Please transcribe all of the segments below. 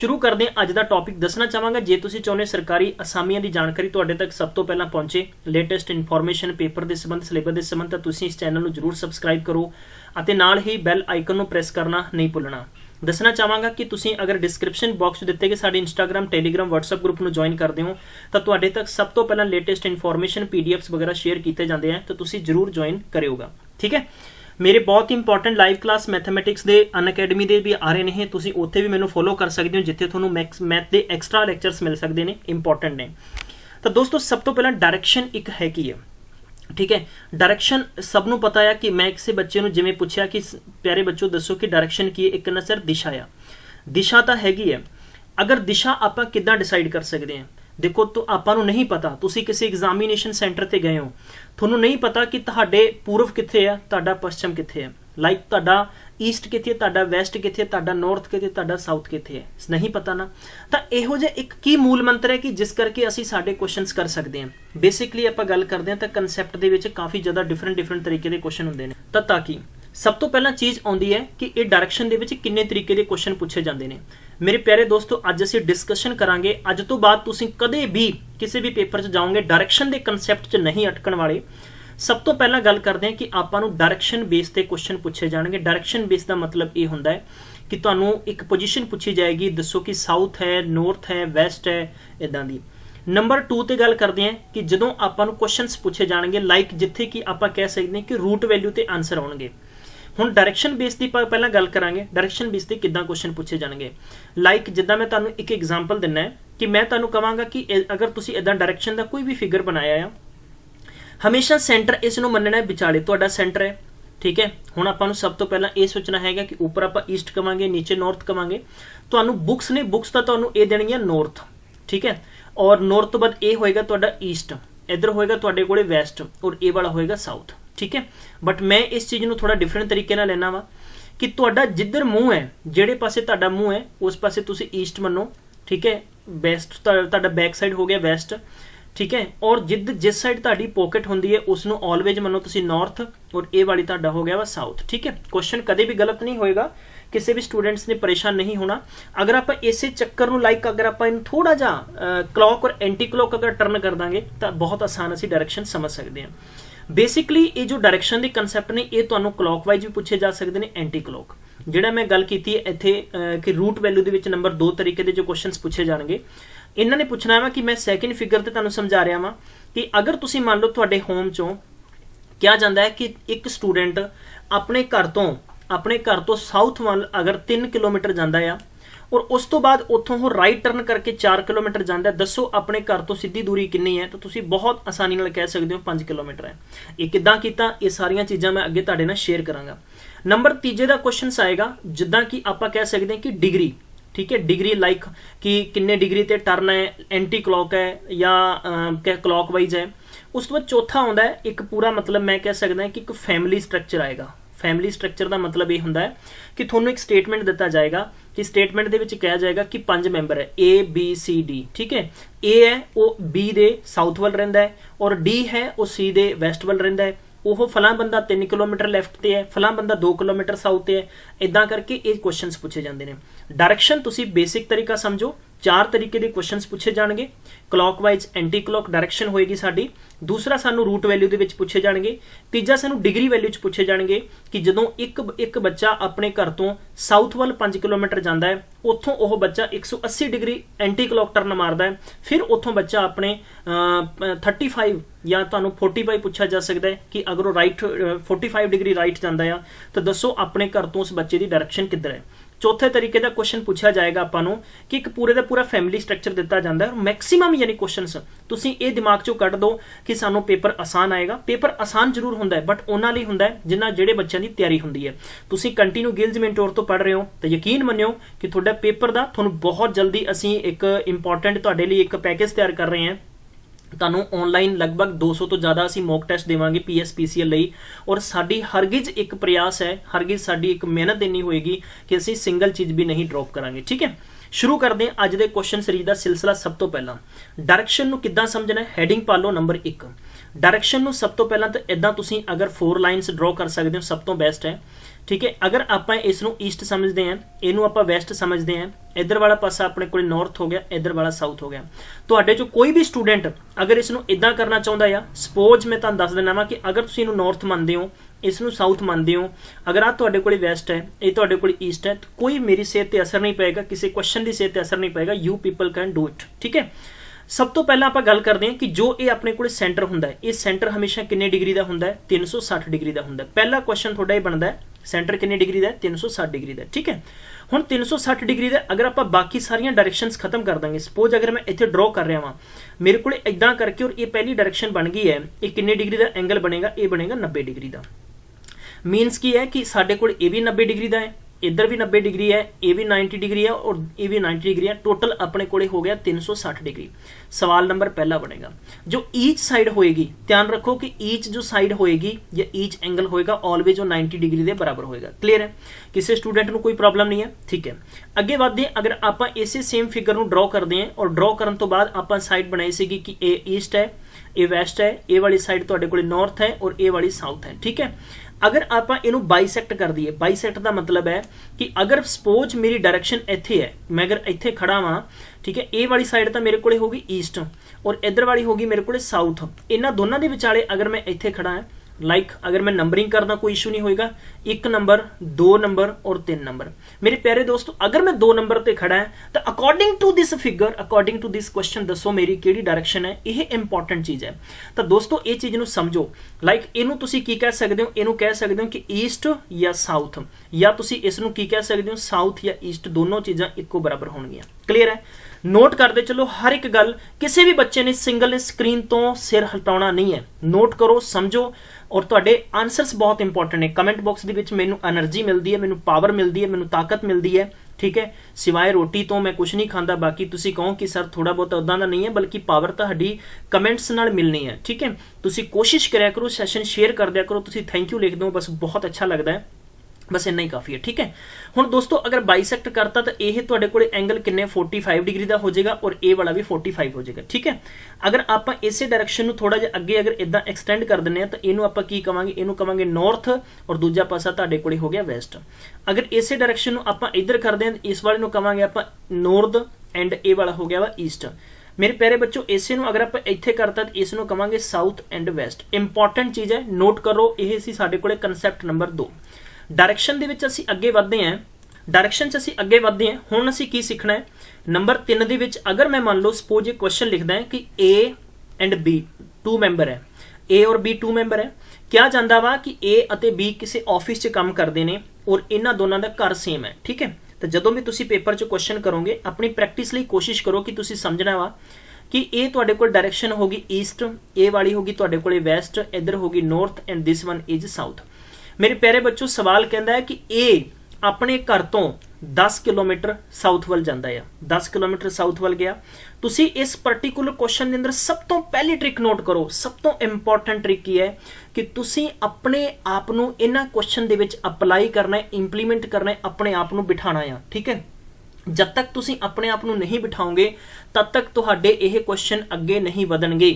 शुरू करते हैं अज का टॉपिक। दसना चाहांगा जे तुसीं चाहुंदे सरकारी असामियां की जानकारी तुहाडे तक सब तो पहला पहुंचे, लेटेस्ट इनफॉर्मेशन पेपर के संबंध सिलेबस के संबंध, तो तुसीं इस चैनल को जरूर सबसक्राइब करो और नाल ही बैल आइकन को प्रेस करना नहीं भुलना। दसना चाहांगा कि तुसीं अगर डिस्क्रिप्शन बॉक्स दिते गए साडे इंस्टाग्राम टैलीग्राम व्हाट्सएप ग्रुप में ज्वाइन करते हो तो तुहाडे तक सब तो पहला लेटेस्ट इनफॉर्मेशन पीडीएफ्स वगैरह शेयर किए जाते हैं, तो तुसीं जरूर ज्वाइन करिएगा। ठीक है, मेरे बहुत ही इंपॉर्टेंट लाइव क्लास मैथमैटिक्स के अनअकैडमी के भी आ रहे हैं, तुसीं उत्थे भी मैनूं फॉलो कर सकते हो जिथे तुहानूं मैथ के एक्सट्रा लैक्चरस मिल सकते हैं, इंपॉर्टेंट ने। तो दोस्तों सब तो पहला डायरैक्शन एक है की है। ठीक है, डायरैक्शन सबनों पता है कि मैं किसी बच्चे नूं जिवें पुछया कि प्यारे बच्चों दसो कि डायरैक्शन की है, एक ना सर दिशा आ। दिशा तो हैगी है, अगर दिशा आपां किद्दां डिसाइड कर सकते हैं। देखो तो आपां नूं नहीं पता, तुसीं किसी एग्जामिनेशन सेंटर ते गए हो, तुहानूं नहीं पता कि तुहाडे पूर्व कित्थे है, तुहाडा पश्चिम कित्थे है, लाइक तुहाडा ईस्ट कित्थे, तुहाडा वैस्ट कित्थे, तुहाडा नॉर्थ कित्थे, तुहाडा साउथ कित्थे है, नहीं पता ना। तो इहो जिहा एक की मूल मंत्र है कि जिस करके असीं साडे क्वेश्चनस कर सकते हैं। बेसिकली आपां गल करदे हां तां कंसैप्ट दे विच काफ़ी ज़्यादा डिफरेंट तरीके के क्वेश्चन हुंदे ने। ताकि सब तो पहला चीज़ आउंदी है कि ये डायरैक्शन दे विच किन्ने तरीके के क्वेश्चन पूछे जाते हैं। मेरे प्यारे दोस्तों अज असीं डिस्कशन करांगे, अज तो बाद तुसीं कदे भी किसी भी पेपर च जाओगे डायरैक्शन के कंसैप्ट च नहीं अटकण वाले। सब तो पहला गल करते हैं कि आपां नूं डायरैक्शन बेस ते क्वेश्चन पूछे जाएंगे। डायरैक्शन बेस का मतलब ये हुंदा है कि तुहानूं एक पोजीशन पूछी जाएगी, दसो कि साउथ है, नॉर्थ है, वैस्ट है, इदां दी। नंबर 2 ते गल करते हैं कि जदों आपां नूं क्वेश्चनस पूछे जाएंगे लाइक जिथे कि आपां कह सकते हैं कि रूट वैल्यू ते आंसर आउणगे। हुण डायरैक्शन बेस की पहला गल करांगे, डायरैक्शन बेस ते किद्दां क्वेश्चन पूछे जाएंगे। लाइक जिद्दां मैं तुहानूं एक एग्जाम्पल दिना है कि मैं तुहानूं कहांगा कि अगर तुसीं इदां डायरैक्शन का कोई भी फिगर बनाया है, हमेशा सेंटर इस नूं मनना है विचाले तुहाडा सेंटर है। ठीक है, हुण आपां नूं सब तो पहला ये सोचना है कि ऊपर आपां ईस्ट कवांगे, नीचे नॉर्थ कवांगे। तुहानूं बुक्स ने बुक्स तां तुहानूं ये देणगीआं नॉर्थ। ठीक है, और नॉर्थ तो बाद ये होएगा तुहाडा ईस्ट, इधर होएगा तुहाडे कोले वैस्ट और ये वाला होएगा साउथ। ठीक है, बट मैं इस चीज़ को थोड़ा डिफरेंट तरीके नाल लेना वा कि तुहाडा जिधर मूँह है, जेड़े पासे तुहाडा मूँह है उस पासे तुसीं ईस्ट मनो। ठीक है, वैस्ट तुहाडा बैक साइड हो गया वैस्ट। ठीक है, और जिस साइड तुहाडी पॉकेट होंदी है उसनूं ऑलवेज मनो तुसीं नॉर्थ और ए वाली तुहाडा हो गया वा साउथ। ठीक है, क्वेश्चन कदे भी गलत नहीं होएगा, किसी भी स्टूडेंट्स ने परेशान नहीं होना। अगर आप इस चक्कर नूं लाइक अगर आप इन थोड़ा जा क्लॉक और एंटी क्लॉक अगर टर्न कर देंगे तो बहुत आसान असीं डायरैक्शन समझ सकते हैं। बेसिकली ये जो डायरैक्शन के कंसैप्ट ने ये तुहानूं क्लॉकवाइज भी पूछे जा सकते हैं, एंटी क्लॉक। जिहड़ा मैं गल कीती है इत्थे कि रूट वैल्यू दे विच नंबर 2 तरीके के जो क्वेश्चन पूछे जाएंगे। इन्हां ने पुछना वा कि मैं सैकेंड फिगर ते तुहानूं समझा रहा वां कि अगर तुसीं मान लो तुहाडे होम चों क्या जांदा है कि एक स्टूडेंट अपने घर तो साउथ वाल अगर 3 किलोमीटर जांदा है और उस तो बाद उत्थों वो राइट टर्न करके 4 किलोमीटर जाता है, दसो अपने घर तो सीधी दूरी कितनी है, तो तुसीं बहुत आसानी नाल कह सकते हो 5 किलोमीटर है। ये किद्दां कीता, ये सारियां चीज़ां मैं अगे तुहाडे नाल शेयर करांगा। नंबर 3 का क्वेश्चन आएगा जिद्दां कि आपां कह सकते हैं कि डिग्री। ठीक है, डिग्री लाइक कि किन्ने डिग्री ते टर्न है, एंटी क्लॉक है या क्लॉक वाइज है। उस तो बाद चौथा आउंदा है एक पूरा मतलब मैं कह सकदा कि एक फैमिली स्ट्रक्चर आएगा। फैमिली स्ट्रक्चर का मतलब ये होंदा है कि थोनों एक स्टेटमेंट दिता जाएगा कि स्टेटमेंट दे विच कहा जाएगा कि 5 मैंबर है ए बी सी डी। ठीक है, ए है वो बी दे साउथ वाल रहिंदा है और डी है वो सी दे वैस्ट वाल रहिंदा है। वो फलां बंदा 3 किलोमीटर लैफ्ट ते है, फलां बंदा 2 किलोमीटर साउथ ते है। इदां करके ये क्वेश्चन पूछे जाते हैं। डायरैक्शन तुसीं बेसिक तरीका समझो, 4 तरीके के क्वेश्चन पूछे जाएंगे। क्लॉकवाइज एंटी क्लॉक डायरैक्शन होएगी साडी। दूसरा सानू रूट वैल्यू दे विच पूछे जाएंगे। तीजा सानू डिग्री वैल्यू च पूछे जाएंगे कि जदों एक बच्चा अपने घर तो साउथ वाल 5 किलोमीटर जाता है, उत्थों वह बच्चा 180 डिग्री एंटी क्लॉक टर्न मारदा है, फिर उत्थों बच्चा अपने 35 या तुहानूं 45 पूछा जा सकता है कि अगर वो राइट 45 डिग्री राइट जाता है तो दसो अपने घर तो उस बच्चे की डायरैक्शन किधर है। चौथे तरीके का क्वेश्चन पूछा जाएगा आपां नूं कि एक पूरे का पूरा फैमिली स्ट्रक्चर दिता जाता है। मैक्सीमम यानी क्वेश्चनस तुसीं ये दिमाग चों कढ दो कि सानूं पेपर आसान आएगा। पेपर आसान जरूर हुंदा है बट उन्हां लई हुंदा है जिन्हां ਜਿਹੜੇ ਬੱਚਿਆਂ ਦੀ ਤਿਆਰੀ ਹੁੰਦੀ है। तुसीं कंटिन्यू गिल्ज मेंटोर तो पढ़ रहे हो तो यकीन मन्नियो कि तुहाडा पेपर दा तुहानूं बहुत जल्दी असीं एक इंपॉर्टेंट तुहाडे लई एक पैकेज तैयार कर रहे हैं। तुहानूं ऑनलाइन लगभग 200 तो ज़्यादा असीं मॉक टेस्ट देवांगे PSPCL लई, और साडी हरगिज एक प्रयास है, हरगिज साडी एक मेहनत देनी होएगी कि असीं सिंगल चीज़ भी नहीं ड्रॉप करांगे। ठीक है, शुरू करते हैं अज दे क्वेश्चन सीरीज का सिलसिला। सब तो पहला डायरैक्शन नूं किद्दां समझना है, हैडिंग पा लो नंबर 1। डायरैक्शन नूं सब तो पहला तो इदां तुसीं अगर 4 लाइन्स ड्रॉ कर सकते हो सब तो बेस्ट है। ठीक है। अगर आप इसनों ईस्ट समझते हैं, इनू आप वैसट समझते हैं, इधर वाला पासा अपने को नॉर्थ हो गया, इधर वाला साउथ हो गया। ਤੁਹਾਡੇ चो कोई भी स्टूडेंट अगर इसनों इदा करना चाहता है, सपोज मैं तुहानूं दस देना वा कि अगर तुसीं इनू नॉर्थ मानते हो, इसनों साउथ मानते हो, अगर आ तुहाडे कोल वैसट है, ये तुहाडे कोल ईस्ट है, तो कोई मेरी सेहत पर असर नहीं पेगा, किसी क्वेश्चन की सेहत पर असर नहीं पेगा। You people can do it, ठीक है। सब तो पहला आप गल करते हैं कि जो ये अपने को सेंटर होंदा है, ये सेंटर हमेशा किन्ने डिग्री का होंदा है? 360 डिग्री का होंदा है। पहला क्वेश्चन थोड़ा ये बनता है, सेंटर किन्ने डिग्री का है? 360 डिग्री का, ठीक है। हुण 360 डिग्री का अगर आप बाकी सारियां डायरेक्शंस खत्म कर देंगे, सपोज अगर मैं इत्थे ड्रॉ कर रहा हाँ, मेरे को इदा करके और ये पहली डायरेक्शन बन गई है, ये किन्ने डिग्री का एंगल बनेगा? ये बनेगा 90 डिग्री का। मीनस की है कि साडे कोल ये भी 90 डिग्री का है, इधर भी 90 डिग्री है, ये भी 90 डिग्री है और ये भी 90 डिग्री है। टोटल अपने कोले हो गया 360 डिग्री। सवाल नंबर पहला बनेगा, जो ईच साइड होएगी, ध्यान रखो कि ईच जो साइड होएगी या ईच एंगल होएगा ऑलवेज जो 90 डिग्री के बराबर होएगा। क्लियर है? किसी स्टूडेंट को कोई प्रॉब्लम नहीं है, ठीक है। अगे बढ़ते हैं, अगर आप इसे सेम फिगर को ड्रॉ करते हैं और ड्रॉ करने तो बाद आप साइड बनाई सी कि ए ईस्ट है, ये वैसट है, ये वाली साइड तुहाडे कोले नॉर्थ है और ये वाली साउथ है, ठीक है। अगर आप इनू बाइसैक्ट कर दिए, बाइसैक्ट का मतलब है कि अगर सपोज मेरी डायरेक्शन इत्थे है, मैं अगर इत्थे खड़ा हाँ, ठीक है, ये वाली साइड तो मेरे को होगी ईस्ट और इधर वाली होगी मेरे को साउथ। इन्होंने दोनों के विचाले अगर मैं इत्थे खड़ा है, लाइक अगर मैं नंबरिंग करना कोई इशू नहीं होएगा, 1 नंबर 2 नंबर और 3 नंबर। मेरे प्यारे दोस्तों, अगर मैं 2 नंबर पर खड़ा है तो according to this figure, according to this question दसो मेरी केड़ी डायरेक्शन है। यह इंपॉर्टेंट चीज़ है। तो दोस्तों ये चीज़ समझो, लाइक इनू तुसी की कह सकते हो, इनू कह सकते हो कि ईस्ट या साउथ, या तुसी इसनू की कह सकते हो साउथ या ईस्ट, दोनों चीज़ां इक्को बराबर होणगियां। क्लीयर है? नोट करते चलो हर एक गल, किसी भी बच्चे ने सिंगल ने स्क्रीन तो सिर हटाना नहीं है। नोट करो, समझो और तुहाडे आंसर्स बहुत इंपॉर्टेंट है। कमेंट बॉक्स दे विच मैनू एनर्जी मिलती है, मैनू पावर मिलती है, मैनू ताकत मिलती है, ठीक है। सिवाय रोटी तो मैं कुछ नहीं खाता। बाकी तुसी कहो कि सर थोड़ा बहुत उदां दा नहीं है, बल्कि पावर तुहाडी कमेंट्स नाल मिलनी है, ठीक है। तुसी कोशिश करा करो, सैशन शेयर कर दिया करो, तुसी थैंक यू लिख दो, बस बहुत अच्छा लगता है, बस इन्ना ही काफ़ी है, ठीक है। हुण दोस्तों अगर बाइसैक्ट करता तो यह तुहाडे कोले एंगल किन्ने 45 डिग्री का हो जाएगा और ए वाला भी 45 हो जाएगा, ठीक है। अगर आप इसे डायरेक्शन में थोड़ा जिहा अगे अगर इदा एक्सटेंड कर दें तो इनू आप की कहांगे, इनू कहांगे नॉर्थ और दूजा पासा तुहाडे कोले हो गया वैसट। अगर इसे डायरेक्शन में आप इधर कर दें तो इस वाले नू कहांगे आप नॉर्थ एंड ए वाला हो गया वा ईस्ट। मेरे प्यारे बच्चों, इसे अगर आप इत्थे करता तो इसनू कहांगे साउथ एंड वैसट। इंपॉर्टेंट चीज़ है, नोट करो, यह सी साडे कोले कंसैप्ट नंबर 2। डायरेक्शन दे विच असीं अगे वधदे हैं, डायरेक्शन च असीं अगे वधदे हैं। हुण असीं की सीखना है? नंबर 3 दे विच अगर मैं मान लो सपोज ये क्वेश्चन लिखदा है कि ए एंड बी 2 मैंबर है, ए और बी 2 मैंबर है, क्या जांदा वा कि ए अते बी किसी ऑफिस च काम करते हैं और इन्हां दोनों का घर सेम है, ठीक है। तो जदों भी तुसीं पेपर च क्वेश्चन करोगे, अपनी प्रैक्टिस लई कोशिश करो कि तुसीं समझना वा कि ए तुहाडे कोल डायरेक्शन होगी ईस्ट, ए वाली होगी तुहाडे कोल वैसट, इधर होगी north and this one is south. मेरे प्यारे बच्चों, सवाल कहता है कि ए अपने घर तो 10 किलोमीटर साउथ वाल जाता है, 10 किलोमीटर साउथ वाल गया। तुसी इस पर्टिकुलर क्वेश्चन के अंदर सब तो पहली ट्रिक नोट करो, सब तो इंपॉर्टेंट ट्रिक की है कि तुसी अपने आप नू इन्हां क्वेश्चन दे विच अप्लाई करना है, इंप्लीमेंट करना है, अपने आप नू बिठाना है, ठीक है। जब तक तुसी अपने आप नू नहीं बिठाओगे तब तक तुहाडे यह क्वेश्चन अगे नहीं वधणगे,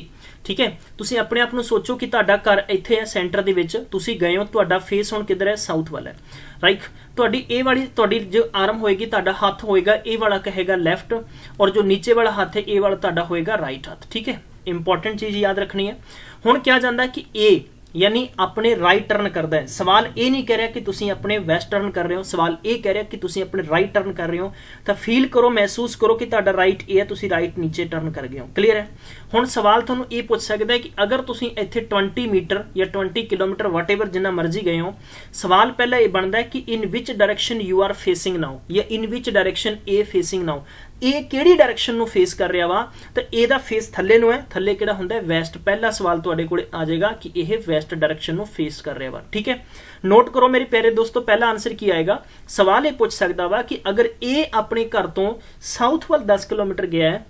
ठीक है। तुसी अपने आप नू सोचो कि तुहाडा घर इत्थे है सेंटर दे विच, तुसी गए हो, तुहाडा फेस हुण किधर है? साउथ वाला है, राइट। तुहाडी ए वाली तुहाडी जो आर्म होएगी, तुहाडा हाथ होएगा ए वाला कहेगा लेफ्ट और जो नीचे वाला हाथ है ए वाला तुहाडा होएगा राइट हाथ, ठीक है। इंपॉर्टेंट चीज़ याद रखनी है। हुण क्या जांदा है कि ए यानी अपने राइट टर्न करता है। सवाल ये नहीं कह रहा कि तुसी अपने वैस्ट टर्न कर रहे हो, सवाल ये कह रहा कि तुसी अपने राइट टर्न कर रहे हो। तो फील करो, महसूस करो कि तुहाडा राइट ए है, तुसी राइट नीचे टर्न कर गए हो। क्लीयर है? हुण सवाल तुहानूं ये पूछ सकदा है कि अगर तुसी इत्थे 20 मीटर या 20 किलोमीटर वटएवर जिन्ना मर्जी गए हो, सवाल पहला ये बनता है कि in which direction you are facing now, या in which direction A facing now. ए किहड़ी डायरेक्शन नूं फेस कर रहा वा, तो ए दा फेस थल्ले नूं है, थल्ले किहड़ा हुंदा है? वैस्ट। पहला सवाल तुहाडे कोले आ जाएगा कि यह वैस्ट डायरेक्शन नूं फेस कर रहा वा, ठीक है। नोट करो मेरे प्यारे दोस्तों, पहला आंसर की आएगा? सवाल ये पूछ सकता वा कि अगर ए अपने घर तो साउथ वाल 10 किलोमीटर गया है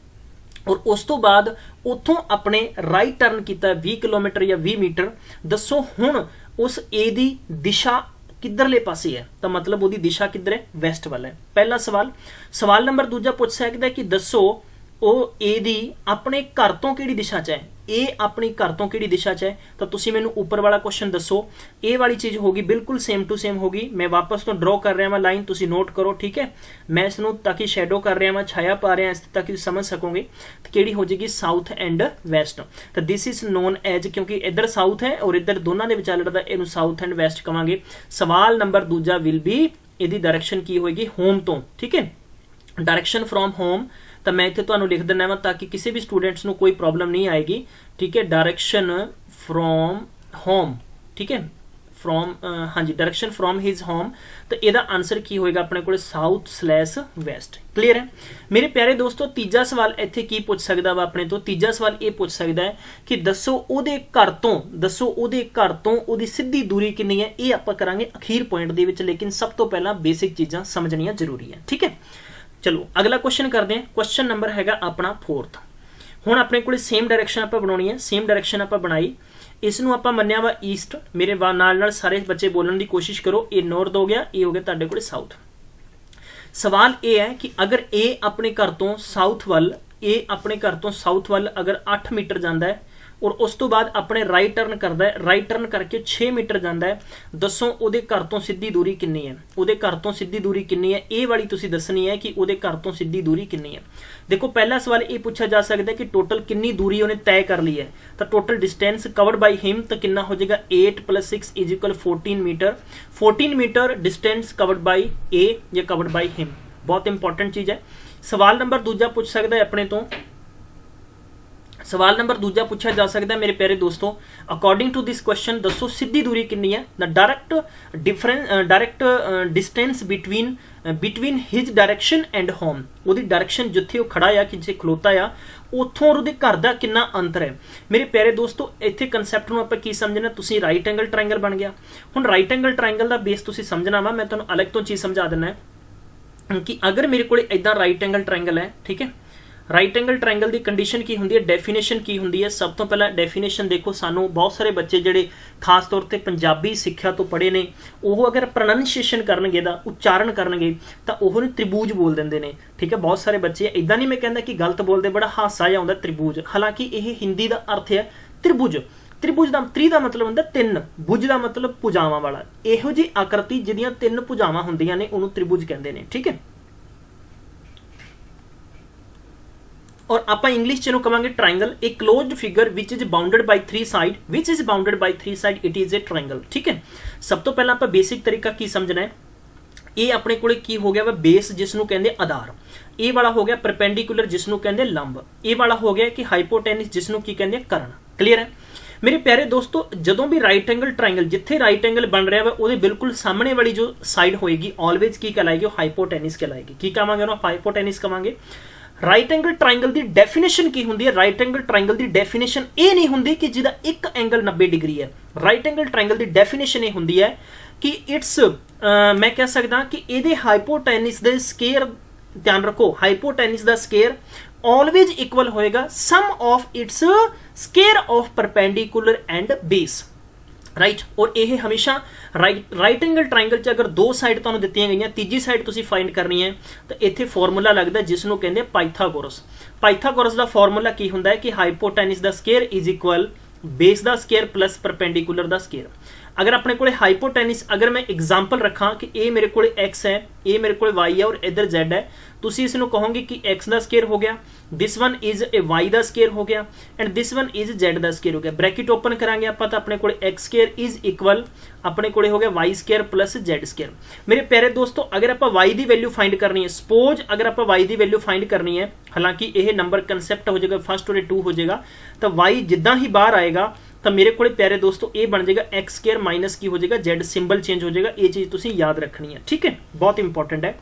और उस तो बाद उतों अपने राइट टर्न किया 20 किलोमीटर या 20 मीटर, दसो हुण उस ए दी दिशा किधरले पासे है, तो मतलब वो दिशा किधर है? वैस्ट वाला है। पहला सवाल। सवाल नंबर दूजा पूछ सकता है कि दसो ओ ए दी अपने घर तो किहड़ी दिशा च है, ए अपनी घर तो किहड़ी दिशा च है, तो तुसीं मैनूं उपर वाला क्वेश्चन दसो। ए वाली चीज़ होगी बिल्कुल सेम टू सेम होगी। मैं वापस तो ड्रॉ कर रहा वा लाइन, तुसीं नोट करो, ठीक है। मैं इसनूं ताकि शैडो कर रहा वा, छाया पा रहा इस ताकि समझ सकोगे। तो किहड़ी हो जाएगी साउथ एंड वैस्ट। तो दिस इज नोन एज, क्योंकि इधर साउथ है और इधर दोनों के विचाले लड़दा, इहनूं साउथ एंड वैस्ट कहांगे। सवाल नंबर दूजा विल बी, इहदी डायरैक्शन की होएगी होम तो, ठीक है, डायरैक्शन फ्रॉम होम। तो मैं इत्थे तुहानूं लिख दिंदा वा ताकि किसी भी स्टूडेंट्स नूं कोई प्रॉब्लम नहीं आएगी, ठीक है। डायरैक्शन फ्रॉम होम, ठीक है, फ्रॉम हाँ जी, डायरैक्शन फ्रॉम हिज होम। तो इहदा आंसर की होएगा अपने कोल साउथ/वैस्ट। क्लीयर है मेरे प्यारे दोस्तों। तीजा सवाल इत्थे की पूछ सकदा वा अपने तो, तीजा सवाल ये पूछ सकदा है कि दसो उहदे घर तो उहदी सीधी दूरी कितनी है। ये आपां करांगे अखीर पॉइंट दे विच, लेकिन सब तो पहला बेसिक चीज़ां समझणियां जरूरी है, ठीक है। चलो अगला क्वेश्चन करते हैं। क्वेश्चन नंबर हैगा अपना 4th। हुण अपने कोल सेम डायरैक्शन आपां बनाउणी है, सेम डायरैक्शन आपां बनाई, इसनूं आपां मन्निया वा ईस्ट। मेरे नाल सारे बच्चे बोलने की कोशिश करो। ये नॉर्थ हो गया, ये हो गया तुहाडे कोल साउथ। सवाल ये है कि अगर ए अपने घर तो साउथ वल, ए अपने घर तो साउथ वल अगर 8 मीटर जाता है और उस तो बाद अपने राइट टर्न करता है, राइट टर्न करके 6 मीटर जाता है, दसो उहदे घर तो सीधी दूरी कितनी है। उहदे घर तो सीधी दूरी कितनी है, ये वाली तुसीं दसनी है कि उहदे घर तो सीधी दूरी कितनी है। देखो पहला सवाल ये पूछा जा सकता है कि टोटल कितनी दूरी उन्हें तय कर ली है। तो total distance covered by him तो कितना हो जाएगा 8 + 6 = 14 metre. 14 metre distance covered by A या कवर्ड बाई हिम, बहुत इंपॉर्टेंट चीज़ है। सवाल नंबर दूजा पूछ सकता है अपने तो, सवाल नंबर दूजा पूछा जा सकता है मेरे प्यारे दोस्तों, अकॉर्डिंग टू दिस क्वेश्चन दसो सीधी दूरी कितनी है। The direct distance between his direction and home. ਉਹਦੀ डायरैक्शन जिथे वो खड़ा आ, जिथे खलोता आ, उतों और ਉਹਦੇ घर का कितना अंतर है। मेरे प्यारे दोस्तों इत्थे कंसैप्ट ਨੂੰ ਆਪਾਂ ਕੀ ਸਮਝਣਾ, ਤੁਸੀਂ राइट एंगल ट्रायंगल बन गया। ਹੁਣ राइट एंगल ट्रायंगल का बेस ਤੁਸੀਂ समझना वा, मैं ਤੁਹਾਨੂੰ अलग तो चीज़ समझा देना है कि अगर मेरे को इदा राइट एंगल ट्रायंगल है, ठीक है, राइट एंगल ट्रायंगल की कंडीशन की होंगी है, डेफिनेशन की होंगी है। सब तो पहला डेफिनेशन देखो, सानू बहुत सारे बच्चे जिहड़े खास तौर पर पंजाबी सिक्ख्या तो पढ़े ने, वो अगर प्रोनाउंसिएशन करनगे दा उच्चारण करनगे तो वह त्रिभुज बोल देंगे ने, ठीक है। बहुत सारे बच्चे इदा नहीं मैं कहता कि गलत बोलते, बड़ा हासा जिहा आउंदा त्रिभुज, हालांकि यह हिंदी का अर्थ है त्रिभुज। त्रिभुज का त्रि का मतलब होंदा 3, भुज का मतलब भुजावां वाला। इहो जी आकृति जिहदियां 3 भुजावां हुंदियां ने उहनूं त्रिभुज कहंदे ने, ठीक है। और आप इंग्लिश च कहांगे triangle, a closed figure which is bounded by 3 side, which is bounded by 3 side, it is a triangle, ठीक है। सब तो पहला आप बेसिक तरीका की समझना है। ये अपने कोले की हो गया वा बेस जिसनों कहते आधार, ये वाला हो गया परपेंडिकुलर जिसनों कहते लंब, ये वाला हो गया कि हाइपोटेनिस जिसनों की कहते कर्ण। क्लीयर है मेरे प्यारे दोस्तों। जदों भी राइट एंगल ट्रायंगल, जिथे राइट एंगल बन रहा है वो बिल्कुल सामने वाली जो साइड होएगी ऑलवेज की कहलाएगी, हाइपोटेनिस कहलाएगी। की कहांगे उन्होंने हाइपोटेनिस कहांगे। राइट एंगल ट्रायंगल की डेफिनेशन की होंगी है, राइट एंगल ट्रायंगल की डेफिनेशन ये नहीं होंगी कि जिहदा एक एंगल 90 डिग्री है। राइट एंगल ट्रायंगल की डेफिनेशन ये होंगी है कि इट्स मैं कह सकदा कि इहदे हाइपोटेनिस दे स्केयर, ध्यान रखो हाइपोटेनिस दा स्केयर ऑलवेज इक्वल होएगा sum of its square of perpendicular and base, right. और यह हमेशा राइट एंगल ट्रायंगल च अगर 2 साइड तुहानूं दित्तियां गईयां, तीजी साइड तुसीं फाइंड करनी है, तो इत्थे फॉर्मूला लगदा जिसनूं कहंदे पाइथागोरस। पाइथागोरस दा फॉर्मूला की हुंदा है कि हाइपोटेनिस दा स्केयर इज इक्वल बेस दा स्केयर प्लस परपेंडिकुलर दा स्केयर। अगर अपने को हाइपोटेनिस, अगर मैं एग्जाम्पल रखा कि ये मेरे को एक्स है, ये मेरे को वाई है और इधर जेड है, तुसी इसनूं कहोगे कि एक्स दा स्केयर हो गया, this one is a Y दा स्केयर हो गया and this one is Z दा स्केयर हो गया। ब्रैकेट ओपन करांगे आप तो अपने को एक्स स्केयर इज इक्वल अपने को हो गया Y square plus Z square. मेरे प्यारे दोस्तों अगर आप वाई की वैल्यू फाइंड करनी है, सपोज अगर आप वाई की वैल्यू फाइंड करनी है, हालांकि यह नंबर कंसैप्ट हो जाएगा फर्स्ट और 2 हो जाएगा, तो वाई जिदा ही बाहर आएगा तो मेरे को प्यारे दोस्तों ये बन जाएगा एक्स स्केयर माइनस की हो जाएगा जेड, सिंबल चेंज हो जाएगा। ये चीज़ तुसीं याद रखनी है, ठीक है, बहुत इंपॉर्टेंट है।